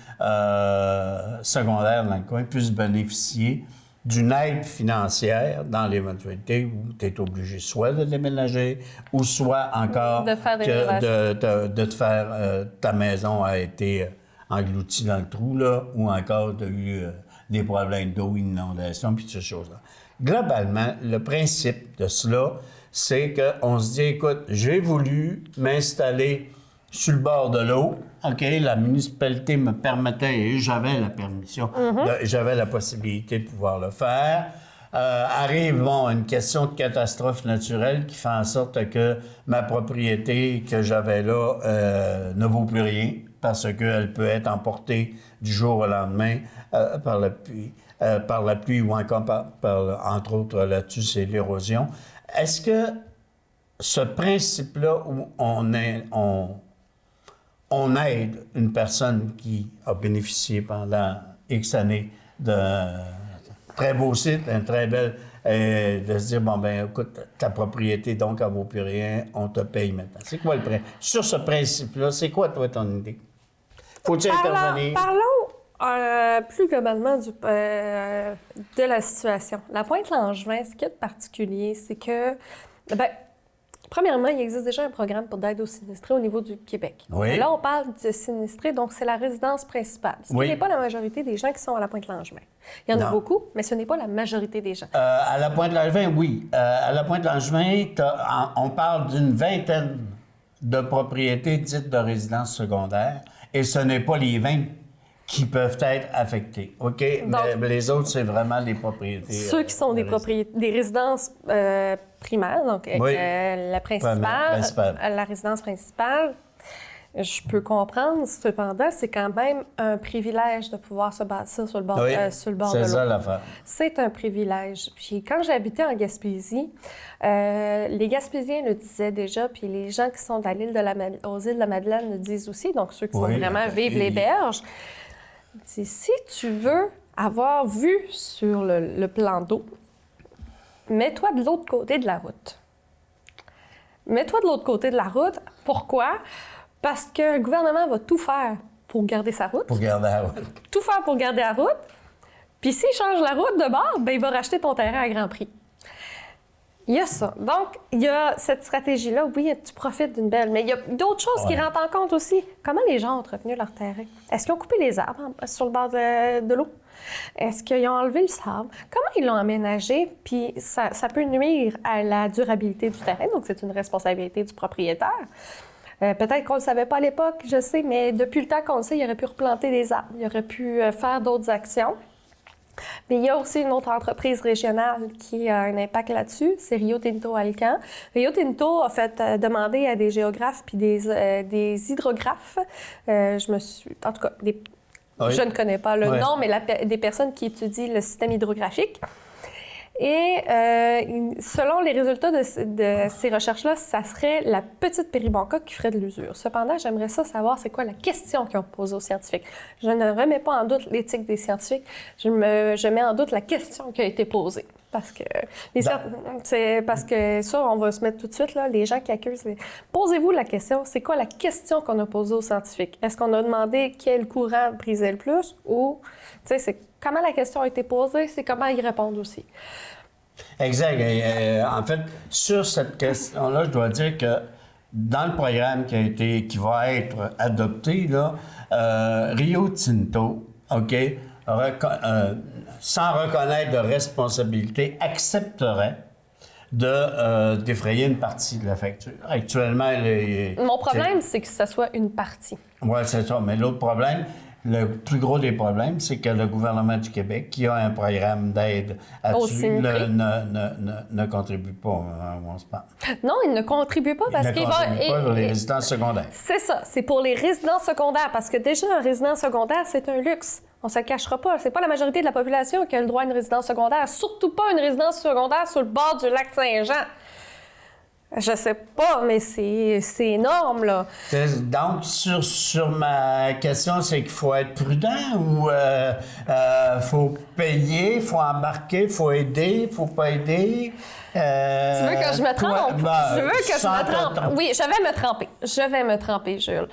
Speaker 1: secondaire dans le coin puissent bénéficier d'une aide financière dans l'éventualité où tu es obligé soit de déménager ou soit encore
Speaker 2: de faire
Speaker 1: de te faire ta maison a été engloutie dans le trou, là, ou encore tu as eu des problèmes d'eau, inondation, puis toutes ces choses-là. Globalement, le principe de cela, c'est qu'on se dit, écoute, j'ai voulu m'installer sur le bord de l'eau. OK, la municipalité me permettait, et j'avais la permission, j'avais la possibilité de pouvoir le faire. Arrive, une question de catastrophe naturelle qui fait en sorte que ma propriété que j'avais là ne vaut plus rien parce qu'elle peut être emportée du jour au lendemain par la pluie ou encore entre autres là-dessus, c'est l'érosion. Est-ce que ce principe-là où on aide une personne qui a bénéficié pendant X années d'un très beau site, un très bel... de se dire, écoute, ta propriété, donc, elle ne vaut plus rien, on te paye maintenant. C'est quoi le principe? Sur ce principe-là, c'est quoi, toi, ton idée? Faut-il intervenir?
Speaker 2: Parlons plus globalement de la situation. La Pointe-Langevin, ce qu'il y a de particulier, c'est que, premièrement, il existe déjà un programme pour d'aide aux sinistrés au niveau du Québec.
Speaker 1: Oui.
Speaker 2: Là, on parle de sinistrés, donc c'est la résidence principale. Ce qui n'est pas la majorité des gens qui sont à la Pointe-Langevin. Il y en a beaucoup, mais ce n'est pas la majorité des gens.
Speaker 1: À la Pointe-Langevin, oui. À la Pointe-Langevin, on parle d'une vingtaine de propriétés dites de résidences secondaires, et ce n'est pas les 20 qui peuvent être affectés. OK? Donc, mais les autres, c'est vraiment les propriétés.
Speaker 2: Ceux qui sont des résidences primaires, donc la principale, la résidence principale, je peux comprendre. Cependant, c'est quand même un privilège de pouvoir se bâtir sur le bord, sur le bord de l'eau.
Speaker 1: C'est ça l'affaire.
Speaker 2: C'est un privilège. Puis quand j'habitais en Gaspésie, les Gaspésiens le disaient déjà, puis les gens qui sont aux îles de la Madeleine le disent aussi, donc ceux qui sont vraiment vivent les berges. Si tu veux avoir vue sur le plan d'eau, mets-toi de l'autre côté de la route. Mets-toi de l'autre côté de la route. Pourquoi? Parce que le gouvernement va tout faire pour garder sa route.
Speaker 1: Pour garder la route.
Speaker 2: Tout faire pour garder la route. Puis s'il change la route de bord, il va racheter ton terrain à grand prix. Il y a ça. Donc, il y a cette stratégie-là. Oui, tu profites d'une belle, mais il y a d'autres choses qui rentrent en compte aussi. Comment les gens ont entretenu leur terrain? Est-ce qu'ils ont coupé les arbres sur le bord de l'eau? Est-ce qu'ils ont enlevé le sable? Comment ils l'ont aménagé? Puis ça peut nuire à la durabilité du terrain, donc c'est une responsabilité du propriétaire. Peut-être qu'on ne le savait pas à l'époque, je sais, mais depuis le temps qu'on le sait, il aurait pu replanter des arbres, il aurait pu faire d'autres actions. Mais il y a aussi une autre entreprise régionale qui a un impact là-dessus, c'est Rio Tinto Alcan. Rio Tinto a fait demander à des géographes puis des hydrographes, en tout cas, je ne connais pas le nom, mais des personnes qui étudient le système hydrographique. Et selon les résultats de ces recherches-là, ça serait la petite Péribonka qui ferait de l'usure. Cependant, j'aimerais savoir c'est quoi la question qu'ils ont posée aux scientifiques. Je ne remets pas en doute l'éthique des scientifiques, je mets en doute la question qui a été posée. Parce que ça, on va se mettre tout de suite, là, les gens qui accusent. Posez-vous la question, c'est quoi la question qu'on a posée aux scientifiques? Est-ce qu'on a demandé quel courant brisait le plus ou, c'est comment la question a été posée, c'est comment ils répondent aussi.
Speaker 1: Exact. En fait, sur cette question-là, je dois dire que dans le programme qui va être adopté, là, Rio Tinto, OK, sans reconnaître de responsabilité, accepterait d'effrayer une partie de la facture. Actuellement,
Speaker 2: mon problème, c'est que ça soit une partie.
Speaker 1: Oui, c'est ça. Mais l'autre problème, le plus gros des problèmes, c'est que le gouvernement du Québec, qui a un programme d'aide là-dessus, ne contribue pas, on se parle.
Speaker 2: Non, il ne contribue pas parce qu'il va...
Speaker 1: pas pour les résidences secondaires.
Speaker 2: C'est ça, c'est pour les résidences secondaires, parce que déjà, un résidence secondaire, c'est un luxe. On ne se le cachera pas. C'est pas la majorité de la population qui a le droit à une résidence secondaire, surtout pas une résidence secondaire sur le bord du lac Saint-Jean. Je sais pas, mais c'est énorme, là.
Speaker 1: Donc, sur ma question, c'est qu'il faut être prudent ou faut payer, faut embarquer, faut aider, faut pas aider?
Speaker 2: Tu veux que je me trompe? Je veux que je me trompe. Oui, je vais me tromper. Je vais me tromper, Jules.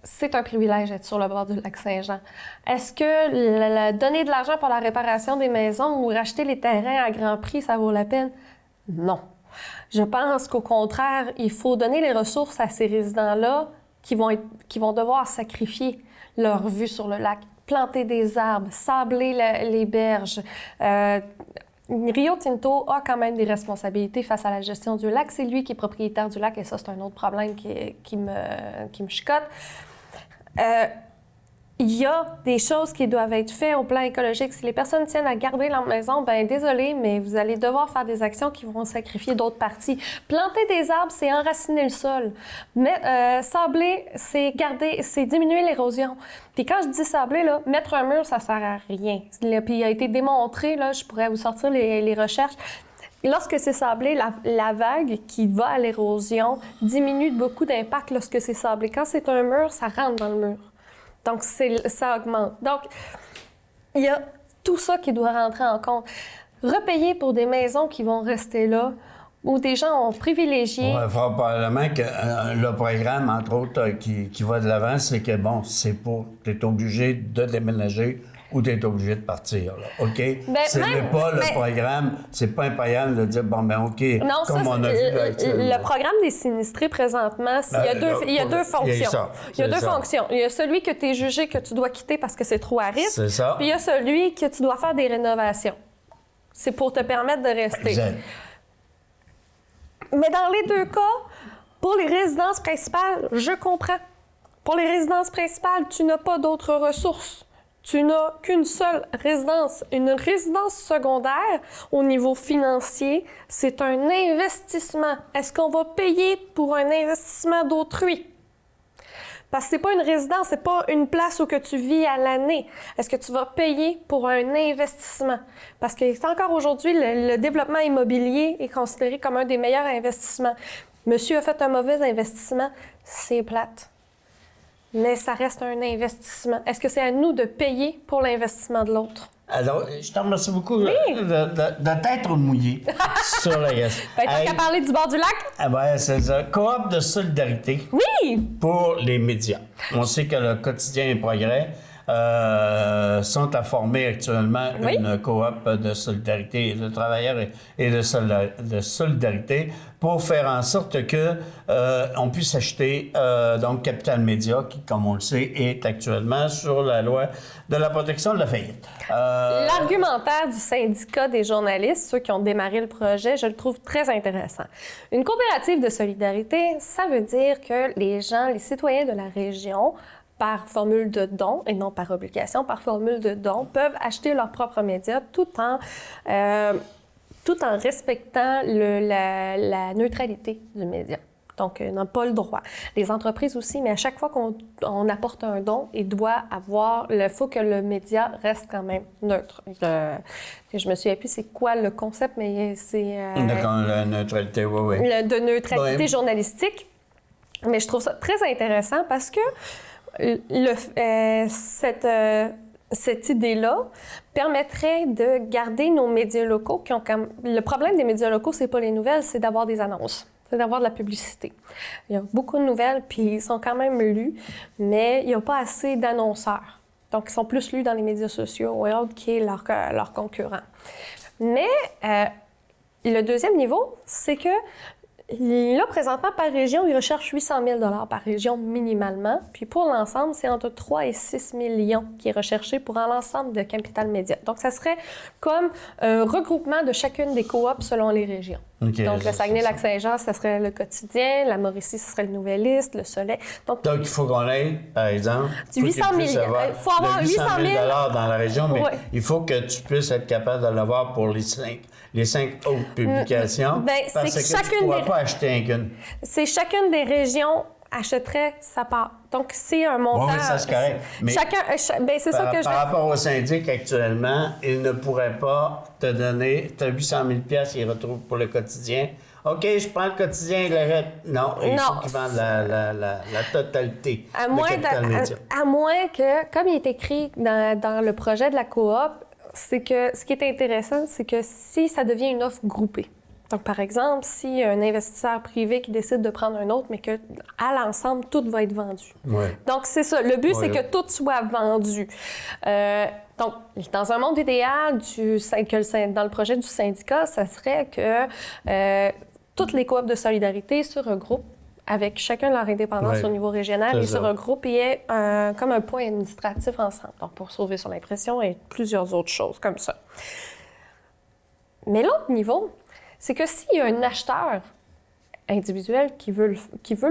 Speaker 2: C'est un privilège d'être sur le bord du lac Saint-Jean. Est-ce que donner de l'argent pour la réparation des maisons ou racheter les terrains à grand prix, ça vaut la peine? Non. Je pense qu'au contraire, il faut donner les ressources à ces résidents-là qui vont devoir sacrifier leur vue sur le lac, planter des arbres, sabler les berges. Rio Tinto a quand même des responsabilités face à la gestion du lac. C'est lui qui est propriétaire du lac et ça, c'est un autre problème qui me chicote. Il y a des choses qui doivent être faites au plan écologique. Si les personnes tiennent à garder leur maison, bien désolé, mais vous allez devoir faire des actions qui vont sacrifier d'autres parties. Planter des arbres, c'est enraciner le sol. Mais sabler, c'est diminuer l'érosion. Puis quand je dis sabler, là, mettre un mur, ça sert à rien. Puis il a été démontré, là, je pourrais vous sortir les recherches. Lorsque c'est sablé, la vague qui va à l'érosion diminue beaucoup d'impact lorsque c'est sablé. Quand c'est un mur, ça rentre dans le mur. Donc, ça augmente. Donc, il y a tout ça qui doit rentrer en compte. Repayer pour des maisons qui vont rester là, où des gens ont privilégié...
Speaker 1: Oui, probablement que le programme, entre autres, qui va de l'avant, c'est que, bon, tu es obligé de déménager ou tu es obligé de partir, là, OK? C'est le programme, c'est pas un programme de dire, bon, ben OK,
Speaker 2: non, comme on a vu là, le programme des sinistrés, présentement, il y a deux fonctions. Il y a deux fonctions. Il y a celui que tu es jugé que tu dois quitter parce que c'est trop à risque.
Speaker 1: C'est ça.
Speaker 2: Puis il y a celui que tu dois faire des rénovations. C'est pour te permettre de rester.
Speaker 1: Exact.
Speaker 2: Mais dans les deux cas, pour les résidences principales, je comprends. Pour les résidences principales, tu n'as pas d'autres ressources. Tu n'as qu'une seule résidence. Une résidence secondaire, au niveau financier, c'est un investissement. Est-ce qu'on va payer pour un investissement d'autrui? Parce que c'est pas une résidence, c'est pas une place où que tu vis à l'année. Est-ce que tu vas payer pour un investissement? Parce que encore aujourd'hui, le développement immobilier est considéré comme un des meilleurs investissements. Monsieur a fait un mauvais investissement, c'est plate. Mais ça reste un investissement. Est-ce que c'est à nous de payer pour l'investissement de l'autre?
Speaker 1: Alors, je te remercie beaucoup de t'être mouillé sur la question.
Speaker 2: Tant qu'à parler du bord du lac?
Speaker 1: Ben, c'est ça. Coop de solidarité.
Speaker 2: Oui!
Speaker 1: Pour les médias. On sait que le quotidien est progrès sont à former actuellement
Speaker 2: Oui.
Speaker 1: une coop de solidarité et de travailleurs et de solidarité pour faire en sorte que on puisse acheter donc Capital Média, qui, comme on le sait, est actuellement sur la loi de la protection de la faillite.
Speaker 2: L'argumentaire du syndicat des journalistes, ceux qui ont démarré le projet, je le trouve très intéressant. Une coopérative de solidarité, ça veut dire que les gens, les citoyens de la région, par formule de don et non par obligation, par formule de don, peuvent acheter leurs propres médias tout en respectant la neutralité du média. Donc, ils n'ont pas le droit. Les entreprises aussi, mais à chaque fois qu'on apporte un don, il faut que le média reste quand même neutre. Je me souviens plus c'est quoi le concept, mais c'est...
Speaker 1: La neutralité, oui.
Speaker 2: De neutralité journalistique. Mais je trouve ça très intéressant parce que cette idée-là permettrait de garder nos médias locaux qui ont comme... Le problème des médias locaux, c'est pas les nouvelles, c'est d'avoir des annonces. C'est d'avoir de la publicité. Il y a beaucoup de nouvelles, puis ils sont quand même lus, mais il n'y a pas assez d'annonceurs. Donc, ils sont plus lus dans les médias sociaux ou autres qui est leur concurrent. Mais le deuxième niveau, c'est que là, présentement, par région, ils recherchent 800 000 $ par région minimalement. Puis pour l'ensemble, c'est entre 3 et 6 millions qui est recherché pour l'ensemble de Capital Média. Donc, ça serait comme un regroupement de chacune des coops selon les régions.
Speaker 1: Okay,
Speaker 2: donc, le Saguenay-Lac-Saint-Jean, ça serait le Quotidien. La Mauricie, ça serait le Nouvelliste, le Soleil. Donc
Speaker 1: il faut qu'on ait, par exemple...
Speaker 2: Du 800 000 $. Il faut avoir 800 000
Speaker 1: $ dans la région, mais
Speaker 2: ouais.
Speaker 1: il faut que tu puisses être capable de l'avoir pour les 5 autres publications. Parce que tu ne pourras pas acheter un gun.
Speaker 2: C'est chacune des régions achèterait sa part. Donc, c'est un montant...
Speaker 1: Oui, ça, c'est correct. Mais
Speaker 2: c'est ça que
Speaker 1: par rapport au syndic, actuellement, il ne pourrait pas te donner... Tu as 800 000 $, il retrouve pour le quotidien. OK, je prends le quotidien, il arrête. Non, il faut qu'il vende la totalité de Capital Média.
Speaker 2: À moins que, comme il est écrit dans le projet de la coop, c'est que ce qui est intéressant, c'est que si ça devient une offre groupée, donc par exemple, s'il y a un investisseur privé qui décide de prendre un autre, mais qu'à l'ensemble, tout va être vendu.
Speaker 1: Ouais.
Speaker 2: Donc c'est ça. Le but, c'est que tout soit vendu. Donc, dans un monde idéal, dans le projet du syndicat, ça serait que toutes les coops de solidarité se regroupent avec chacun leur indépendance au niveau régional et se regroupent et aient comme un point administratif ensemble. Donc, pour sauver son impression et plusieurs autres choses comme ça. Mais l'autre niveau, c'est que s'il y a un acheteur individuel qui veut le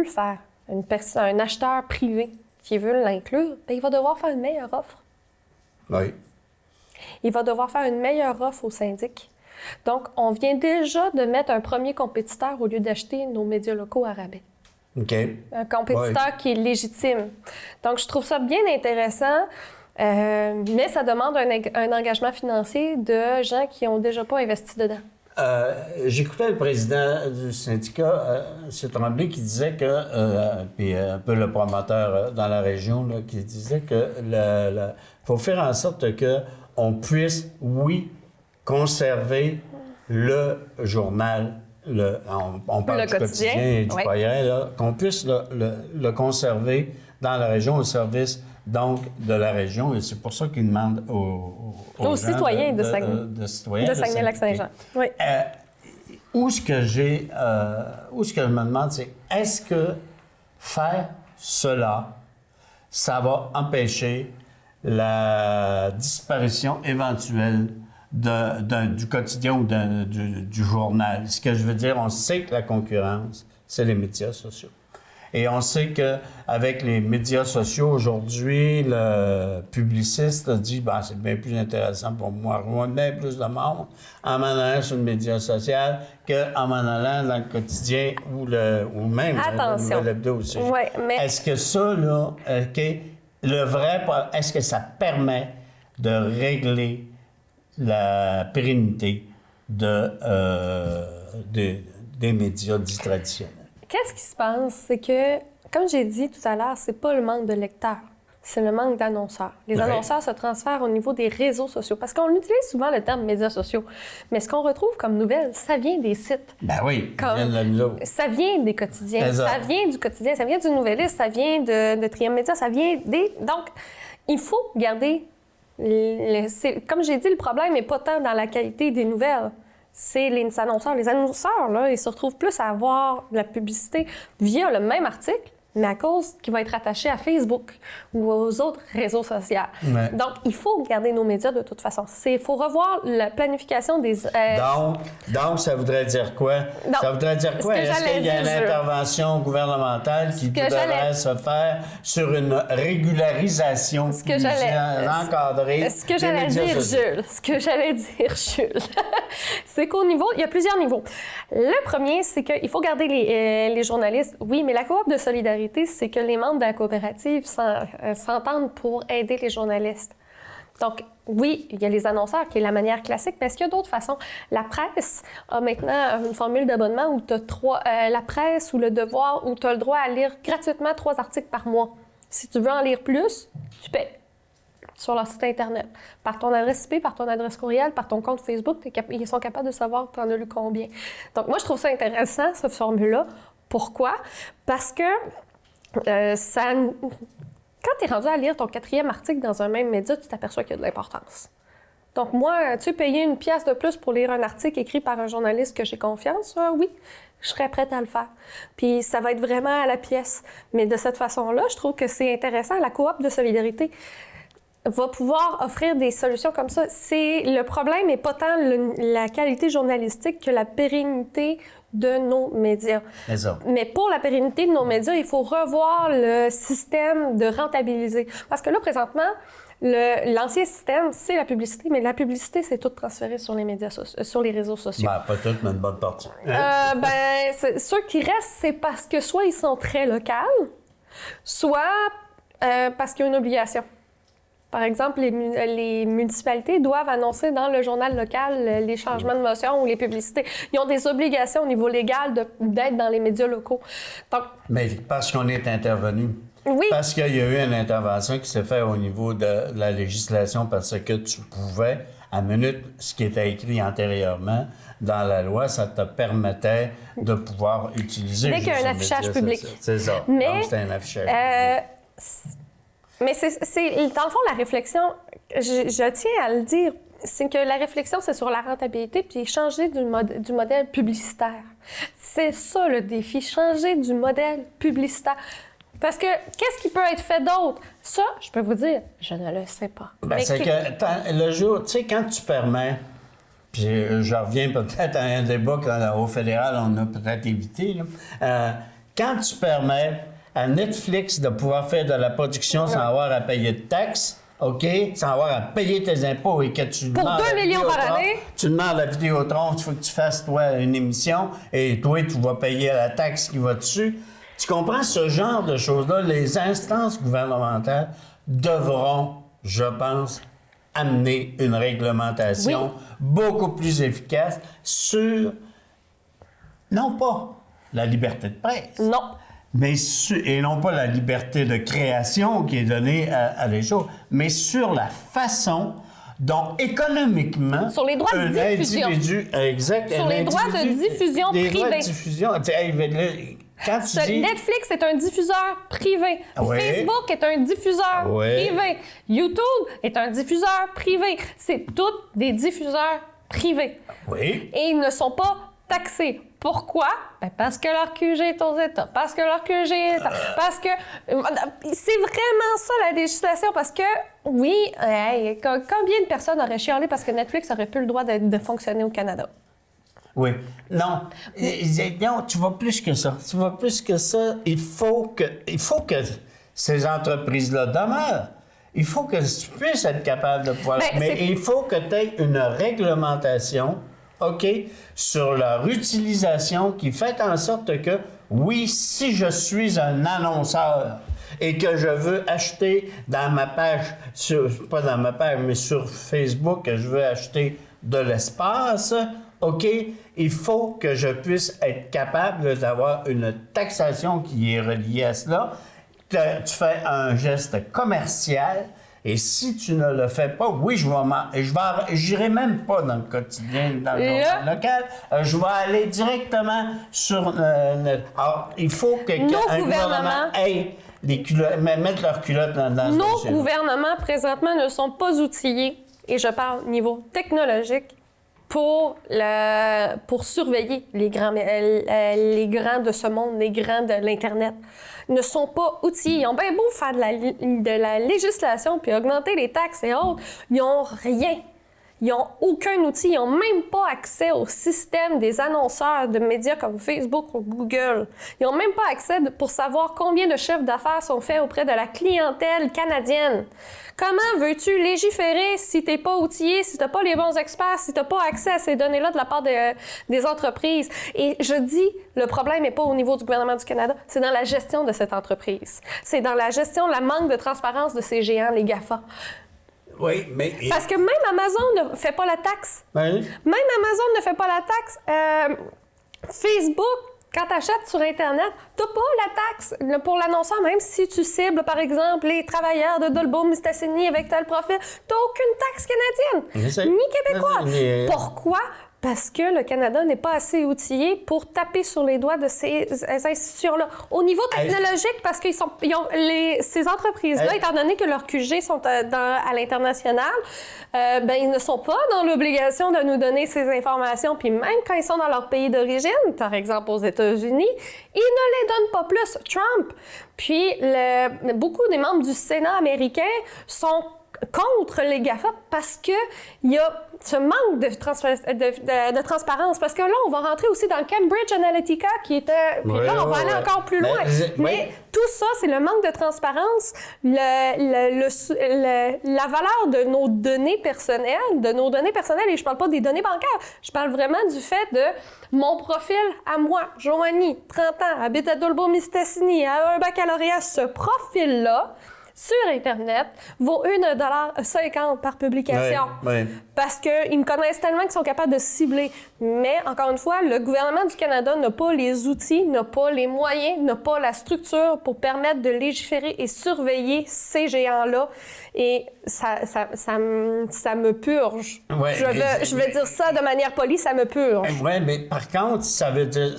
Speaker 2: faire, un acheteur privé qui veut l'inclure, bien, il va devoir faire une meilleure offre.
Speaker 1: Oui.
Speaker 2: Il va devoir faire une meilleure offre au syndic. Donc, on vient déjà de mettre un premier compétiteur au lieu d'acheter nos médias locaux à rabais.
Speaker 1: OK.
Speaker 2: Un compétiteur qui est légitime. Donc, je trouve ça bien intéressant, mais ça demande un engagement financier de gens qui n'ont déjà pas investi dedans.
Speaker 1: J'écoutais le président du syndicat, M. Tremblay, qui disait que, puis un peu le promoteur dans la région, là, qui disait que faut faire en sorte qu'on puisse, conserver le journal, on parle du quotidien et du païen, qu'on puisse le conserver dans la région au service donc de la région, et c'est pour ça qu'ils demandent aux
Speaker 2: citoyens de Saguenay-Lac-Saint-Jean. Oui.
Speaker 1: Où ce que je me demande, c'est est-ce que faire cela, ça va empêcher la disparition éventuelle du quotidien ou du journal? Ce que je veux dire, on sait que la concurrence, c'est les médias sociaux. Et on sait qu'avec les médias sociaux aujourd'hui, le publiciste a dit c'est bien plus intéressant pour moi, rejoindre bien plus de monde en m'en allant sur le média social qu'en m'en allant dans le quotidien ou même le nouvel hebdo aussi.
Speaker 2: Ouais, mais...
Speaker 1: Est-ce que ça, là, est-ce que ça permet de régler la pérennité des médias dits traditionnels?
Speaker 2: Qu'est-ce qui se passe? C'est que, comme j'ai dit tout à l'heure, c'est pas le manque de lecteurs, c'est le manque d'annonceurs. Les annonceurs se transfèrent au niveau des réseaux sociaux, parce qu'on utilise souvent le terme médias sociaux. Mais ce qu'on retrouve comme nouvelles, ça vient des sites.
Speaker 1: Ben oui,
Speaker 2: ça vient des quotidiens, ça vient du quotidien, ça vient du Nouvelliste, ça vient de Trium Média, ça vient des... Donc, il faut garder... Comme j'ai dit, le problème n'est pas tant dans la qualité des nouvelles. C'est les annonceurs. Les annonceurs, là, ils se retrouvent plus à avoir de la publicité via le même article, mais à cause qu'il va être attaché à Facebook ou aux autres réseaux sociaux.
Speaker 1: Ouais.
Speaker 2: Donc, il faut garder nos médias de toute façon. Il faut revoir la planification des...
Speaker 1: Donc, ça voudrait dire quoi?
Speaker 2: Donc,
Speaker 1: ça voudrait dire quoi? Est-ce qu'il y a une intervention gouvernementale qui devrait se faire sur une régularisation plus encadrée?
Speaker 2: Ce que j'allais dire, Jules, c'est qu'au niveau... Il y a plusieurs niveaux. Le premier, c'est qu'il faut garder les journalistes. Oui, mais la coop de solidarité, c'est que les membres de la coopérative s'entendent pour aider les journalistes. Donc, oui, il y a les annonceurs, qui est la manière classique, mais est-ce qu'il y a d'autres façons? La presse a maintenant une formule d'abonnement où tu as la presse ou le devoir, où tu as le droit à lire gratuitement 3 articles par mois. Si tu veux en lire plus, tu paies sur leur site Internet. Par ton adresse IP, par ton adresse courriel, par ton compte Facebook, ils sont capables de savoir que tu en as lu combien. Donc, moi, je trouve ça intéressant, cette formule-là. Pourquoi? Parce que quand tu es rendu à lire ton 4e article dans un même média, tu t'aperçois qu'il y a de l'importance. Donc moi, tu sais, payer 1 pièce de plus pour lire un article écrit par un journaliste que j'ai confiance, oui, je serais prête à le faire. Puis ça va être vraiment à la pièce. Mais de cette façon-là, je trouve que c'est intéressant. La coop de solidarité va pouvoir offrir des solutions comme ça. Le problème n'est pas tant la qualité journalistique que la pérennité de nos médias. Mais pour la pérennité de nos médias, il faut revoir le système de rentabiliser. Parce que là, présentement, l'ancien système, c'est la publicité, mais la publicité, c'est tout transféré sur les médias sur les réseaux sociaux.
Speaker 1: Pas tout, mais une bonne partie.
Speaker 2: Ceux qui restent, c'est parce que soit ils sont très locaux, soit parce qu'il y a une obligation. Par exemple, les municipalités doivent annoncer dans le journal local les changements de motion ou les publicités. Ils ont des obligations au niveau légal d'être dans les médias locaux. Donc,
Speaker 1: mais parce qu'on est intervenu.
Speaker 2: Oui.
Speaker 1: Parce qu'il y a eu une intervention qui s'est faite au niveau de la législation parce que tu pouvais, à minute, ce qui était écrit antérieurement dans la loi, ça te permettait de pouvoir utiliser...
Speaker 2: Dès qu'il y a un affichage public.
Speaker 1: C'est ça.
Speaker 2: Mais,
Speaker 1: donc, c'est un affichage public.
Speaker 2: Mais dans le fond, la réflexion, je tiens à le dire, c'est que la réflexion, c'est sur la rentabilité puis changer du modèle publicitaire. C'est ça le défi, changer du modèle publicitaire. Parce que qu'est-ce qui peut être fait d'autre? Ça, je peux vous dire, je ne le sais pas.
Speaker 1: C'est que le jour, tu sais, quand tu permets, puis je reviens peut-être à un débat qu'au fédéral, on a peut-être évité, là, quand tu permets à Netflix de pouvoir faire de la production sans avoir à payer de taxes, OK? Sans avoir à payer tes impôts et que tu
Speaker 2: pour
Speaker 1: demandes...
Speaker 2: 2 millions par année?
Speaker 1: Tu demandes à Vidéotron, il faut que tu fasses, toi, une émission et toi, tu vas payer la taxe qui va dessus. Tu comprends ce genre de choses-là? Les instances gouvernementales devront, je pense, amener une réglementation beaucoup plus efficace sur, non pas la liberté de presse.
Speaker 2: Non.
Speaker 1: Et non pas la liberté de création qui est donnée à les choses, mais sur la façon dont économiquement...
Speaker 2: Sur les droits de diffusion.
Speaker 1: Sur
Speaker 2: les droits de diffusion privés.
Speaker 1: Les droits de diffusion. Quand tu dis...
Speaker 2: Netflix est un diffuseur privé.
Speaker 1: Oui.
Speaker 2: Facebook est un diffuseur privé. YouTube est un diffuseur privé. C'est tous des diffuseurs privés.
Speaker 1: Oui.
Speaker 2: Et ils ne sont pas taxés. Pourquoi? Parce que leur QG est aux États. Parce que leur QG est... Parce que... C'est vraiment ça, la législation. Parce que, oui, combien de personnes auraient chialé parce que Netflix aurait plus le droit de fonctionner au Canada?
Speaker 1: Oui. Non. Non, tu vas plus que ça. Tu vas plus que ça. Il faut que ces entreprises-là demeurent. Il faut que tu puisses être capable de pouvoir... Mais il faut que tu aies une réglementation... OK, sur leur utilisation qui fait en sorte que, oui, si je suis un annonceur et que je veux acheter dans ma page, pas dans ma page, mais sur Facebook, que je veux acheter de l'espace, OK, il faut que je puisse être capable d'avoir une taxation qui est reliée à cela. Tu fais un geste commercial. Et si tu ne le fais pas, oui, j'irai même pas dans le quotidien, dans le journal local. Je vais aller directement sur... alors, il faut qu'un gouvernement ait mettre leurs culottes dans le
Speaker 2: Nos
Speaker 1: chez nous.
Speaker 2: gouvernements, présentement, ne sont pas outillés, et je parle au niveau technologique, pour surveiller les grands de ce monde, les grands de l'Internet. Ils ne sont pas outillés. Ils ont bien beau faire de la législation puis augmenter les taxes et autres. Ils n'ont rien. Ils n'ont aucun outil. Ils n'ont même pas accès au système des annonceurs de médias comme Facebook ou Google. Ils n'ont même pas accès pour savoir combien de chiffres d'affaires sont faits auprès de la clientèle canadienne. Comment veux-tu légiférer si tu n'es pas outillé, si tu n'as pas les bons experts, si tu n'as pas accès à ces données-là de la part des entreprises? Et je dis, le problème n'est pas au niveau du gouvernement du Canada, c'est dans la gestion de cette entreprise. C'est dans la gestion, la manque de transparence de ces géants, les GAFA.
Speaker 1: Oui, mais...
Speaker 2: Parce que même Amazon ne fait pas la taxe.
Speaker 1: Oui.
Speaker 2: Même Amazon ne fait pas la taxe. Facebook, quand tu achètes sur Internet, tu n'as pas la taxe pour l'annonceur, même si tu cibles, par exemple, les travailleurs de Dolbeau-Mistassini avec tel profil, tu n'as aucune taxe canadienne, ni québécoise. Pourquoi? Parce que le Canada n'est pas assez outillé pour taper sur les doigts de ces institutions-là. Au niveau technologique, parce qu'ils ces entreprises-là, étant donné que leurs QG sont à l'international, ils ne sont pas dans l'obligation de nous donner ces informations. Puis même quand ils sont dans leur pays d'origine, par exemple aux États-Unis, ils ne les donnent pas plus. Trump. Puis beaucoup des membres du Sénat américain sont contre les GAFA parce qu'il y a ce manque de transparence. Parce que là, on va rentrer aussi dans le Cambridge Analytica qui était... Puis là, on va aller encore plus loin. Mais tout ça, c'est le manque de transparence, la valeur de nos données personnelles, et je parle pas des données bancaires, je parle vraiment du fait de mon profil à moi, Joanie, 30 ans, habite à Dolbeau-Mistassini, a un baccalauréat, ce profil-là, sur Internet, vaut $1,50 par publication.
Speaker 1: Oui.
Speaker 2: Parce qu'ils me connaissent tellement qu'ils sont capables de cibler. Mais, encore une fois, le gouvernement du Canada n'a pas les outils, n'a pas les moyens, n'a pas la structure pour permettre de légiférer et surveiller ces géants-là. Et ça me purge.
Speaker 1: Ouais,
Speaker 2: je vais dire ça de manière polie, ça me purge.
Speaker 1: Oui, mais par contre, ça veut dire...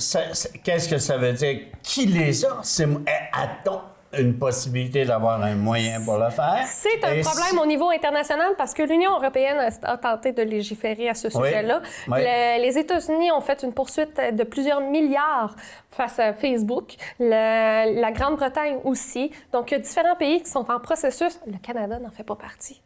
Speaker 1: qu'est-ce que ça veut dire? Qui les a? A-t-on une possibilité d'avoir un moyen pour le faire?
Speaker 2: C'est un problème au niveau international parce que l'Union européenne a tenté de légiférer à ce sujet-là.
Speaker 1: Oui.
Speaker 2: Les États-Unis ont fait une poursuite de plusieurs milliards face à Facebook. La Grande-Bretagne aussi. Donc, il y a différents pays qui sont en processus. Le Canada n'en fait pas partie.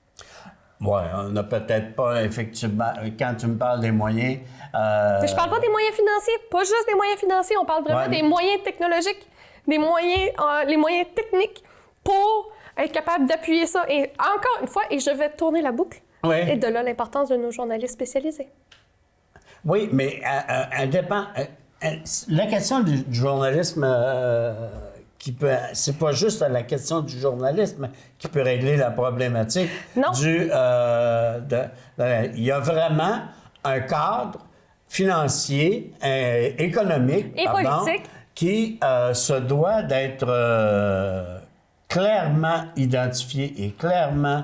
Speaker 1: Oui, on n'a peut-être pas, effectivement, quand tu me parles des moyens...
Speaker 2: Je parle pas des moyens financiers, pas juste des moyens financiers, on parle vraiment des moyens technologiques, les moyens techniques pour être capable d'appuyer ça. Et encore une fois, et je vais tourner la boucle, et de là l'importance de nos journalistes spécialisés.
Speaker 1: Oui, mais la question du journalisme... c'est pas juste la question du journalisme qui peut régler la problématique.
Speaker 2: Non.
Speaker 1: Il y a vraiment un cadre financier, économique
Speaker 2: et politique
Speaker 1: qui se doit d'être clairement identifié et clairement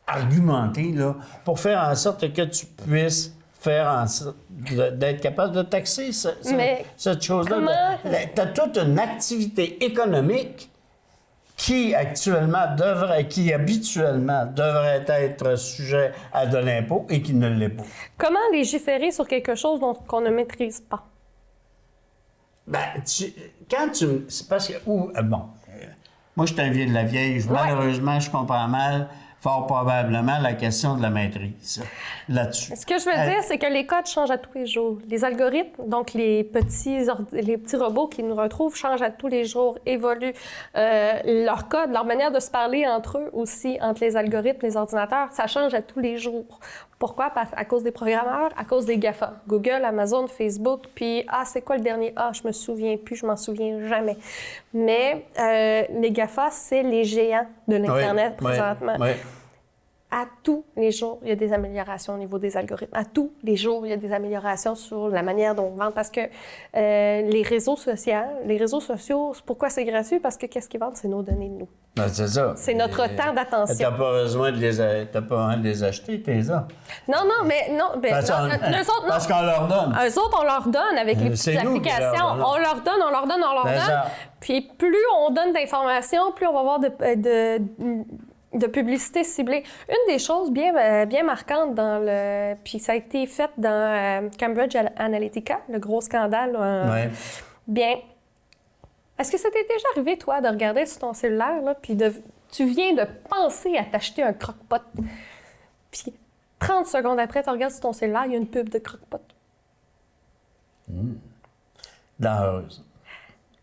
Speaker 1: argumenté là, pour faire en sorte que tu puisses faire en sorte d'être capable de taxer cette chose-là. Tu as toute une activité économique qui habituellement devrait être sujet à de l'impôt et qui ne l'est pas.
Speaker 2: Comment légiférer sur quelque chose qu'on ne maîtrise pas?
Speaker 1: C'est parce que... moi, je suis un vieux de la vieille. Malheureusement, je comprends mal, fort probablement, la question de la maîtrise là-dessus.
Speaker 2: Ce que je veux dire, c'est que les codes changent à tous les jours. Les algorithmes, donc les petits robots qui nous retrouvent, changent à tous les jours, évoluent. Leurs codes, leur manière de se parler entre eux aussi, entre les algorithmes, les ordinateurs, ça change à tous les jours. Pourquoi? À cause des programmeurs, à cause des GAFA. Google, Amazon, Facebook, puis c'est quoi le dernier? Je me souviens plus, je m'en souviens jamais. Mais les GAFA, c'est les géants de l'Internet présentement.
Speaker 1: Oui.
Speaker 2: À tous les jours, il y a des améliorations au niveau des algorithmes. À tous les jours, il y a des améliorations sur la manière dont on vend. Parce que les réseaux sociaux, pourquoi c'est gratuit? Parce que qu'est-ce qu'ils vendent? C'est nos données de nous.
Speaker 1: Ben, c'est ça.
Speaker 2: C'est notre temps d'attention.
Speaker 1: T'as pas besoin de les acheter, t'es là.
Speaker 2: Non, mais
Speaker 1: Parce
Speaker 2: eux autres, non.
Speaker 1: parce qu'on leur donne.
Speaker 2: Eux autres, on leur donne avec les petites
Speaker 1: C'est nous qui leur
Speaker 2: applications.
Speaker 1: donnons.
Speaker 2: On leur donne.
Speaker 1: Ben, ça.
Speaker 2: Puis plus on donne d'informations, plus on va avoir de publicité ciblée. Une des choses bien marquantes puis ça a été fait dans Cambridge Analytica, le gros scandale.
Speaker 1: Ouais.
Speaker 2: Bien, est-ce que ça t'est déjà arrivé, toi, de regarder sur ton cellulaire, là, puis tu viens de penser à t'acheter un croque-pot, puis 30 secondes après, tu regardes sur ton cellulaire, il y a une pub de croque-pot.
Speaker 1: Dangereuse.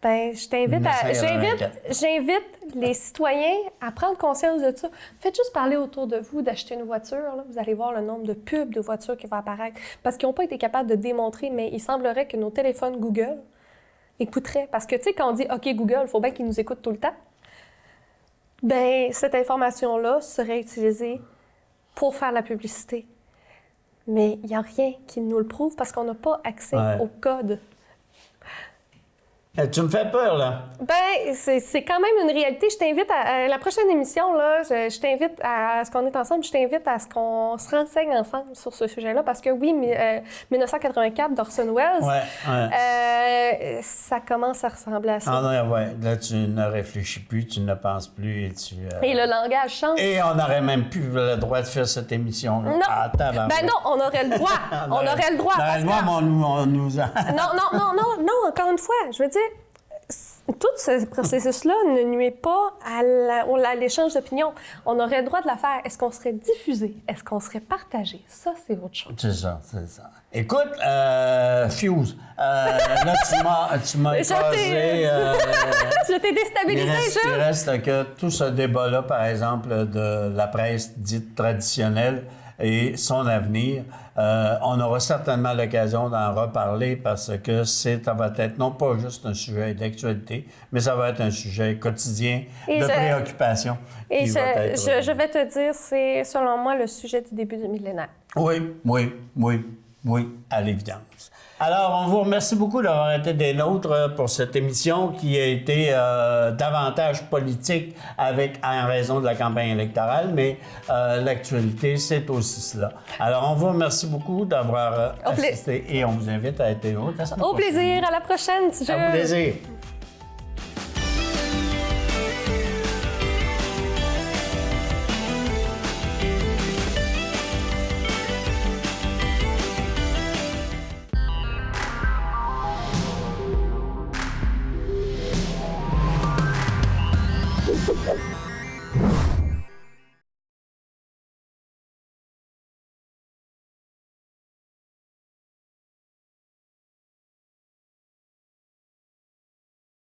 Speaker 2: Ben, j'invite les citoyens à prendre conscience de ça. Faites juste parler autour de vous d'acheter une voiture. Là. Vous allez voir le nombre de pubs de voitures qui vont apparaître. Parce qu'ils n'ont pas été capables de démontrer, mais il semblerait que nos téléphones Google écouteraient. Parce que, tu sais, quand on dit « OK, Google », il faut bien qu'ils nous écoutent tout le temps. Ben, cette information-là serait utilisée pour faire la publicité. Mais il n'y a rien qui nous le prouve parce qu'on n'a pas accès au code.
Speaker 1: Tu me fais peur, là.
Speaker 2: Ben, c'est quand même une réalité. Je t'invite à la prochaine émission, là, je t'invite à ce qu'on est ensemble, je t'invite à ce qu'on se renseigne ensemble sur ce sujet-là, parce que oui, 1984 d'Orson Welles, ça commence à ressembler à ça.
Speaker 1: Ah non, ouais. Là, tu ne réfléchis plus, tu ne penses plus et tu...
Speaker 2: Et le langage change.
Speaker 1: Et on n'aurait même plus le droit de faire cette émission.
Speaker 2: Non. Ben non, on aurait le droit. on aurait le droit.
Speaker 1: On aurait le droit, mais on nous a...
Speaker 2: Non, encore une fois, je veux dire, tout ce processus-là ne nuit pas à l'échange d'opinions. On aurait le droit de la faire. Est-ce qu'on serait diffusé? Est-ce qu'on serait partagé? Ça, c'est autre chose.
Speaker 1: C'est ça. Écoute, Fuse, là, tu m'as écrasé.
Speaker 2: Je t'ai déstabilisé,
Speaker 1: Il reste que tout ce débat-là, par exemple, de la presse dite traditionnelle et son avenir, on aura certainement l'occasion d'en reparler parce que ça va être non pas juste un sujet d'actualité, mais ça va être un sujet quotidien de préoccupation.
Speaker 2: Et je vais te dire, c'est selon moi le sujet du début du millénaire.
Speaker 1: Oui, à l'évidence. Alors, on vous remercie beaucoup d'avoir été des nôtres pour cette émission qui a été davantage politique en raison de la campagne électorale, mais l'actualité, c'est aussi cela. Alors, on vous remercie beaucoup d'avoir assisté et on vous invite à être des nôtres.
Speaker 2: Au plaisir, à la prochaine.
Speaker 1: Au plaisir.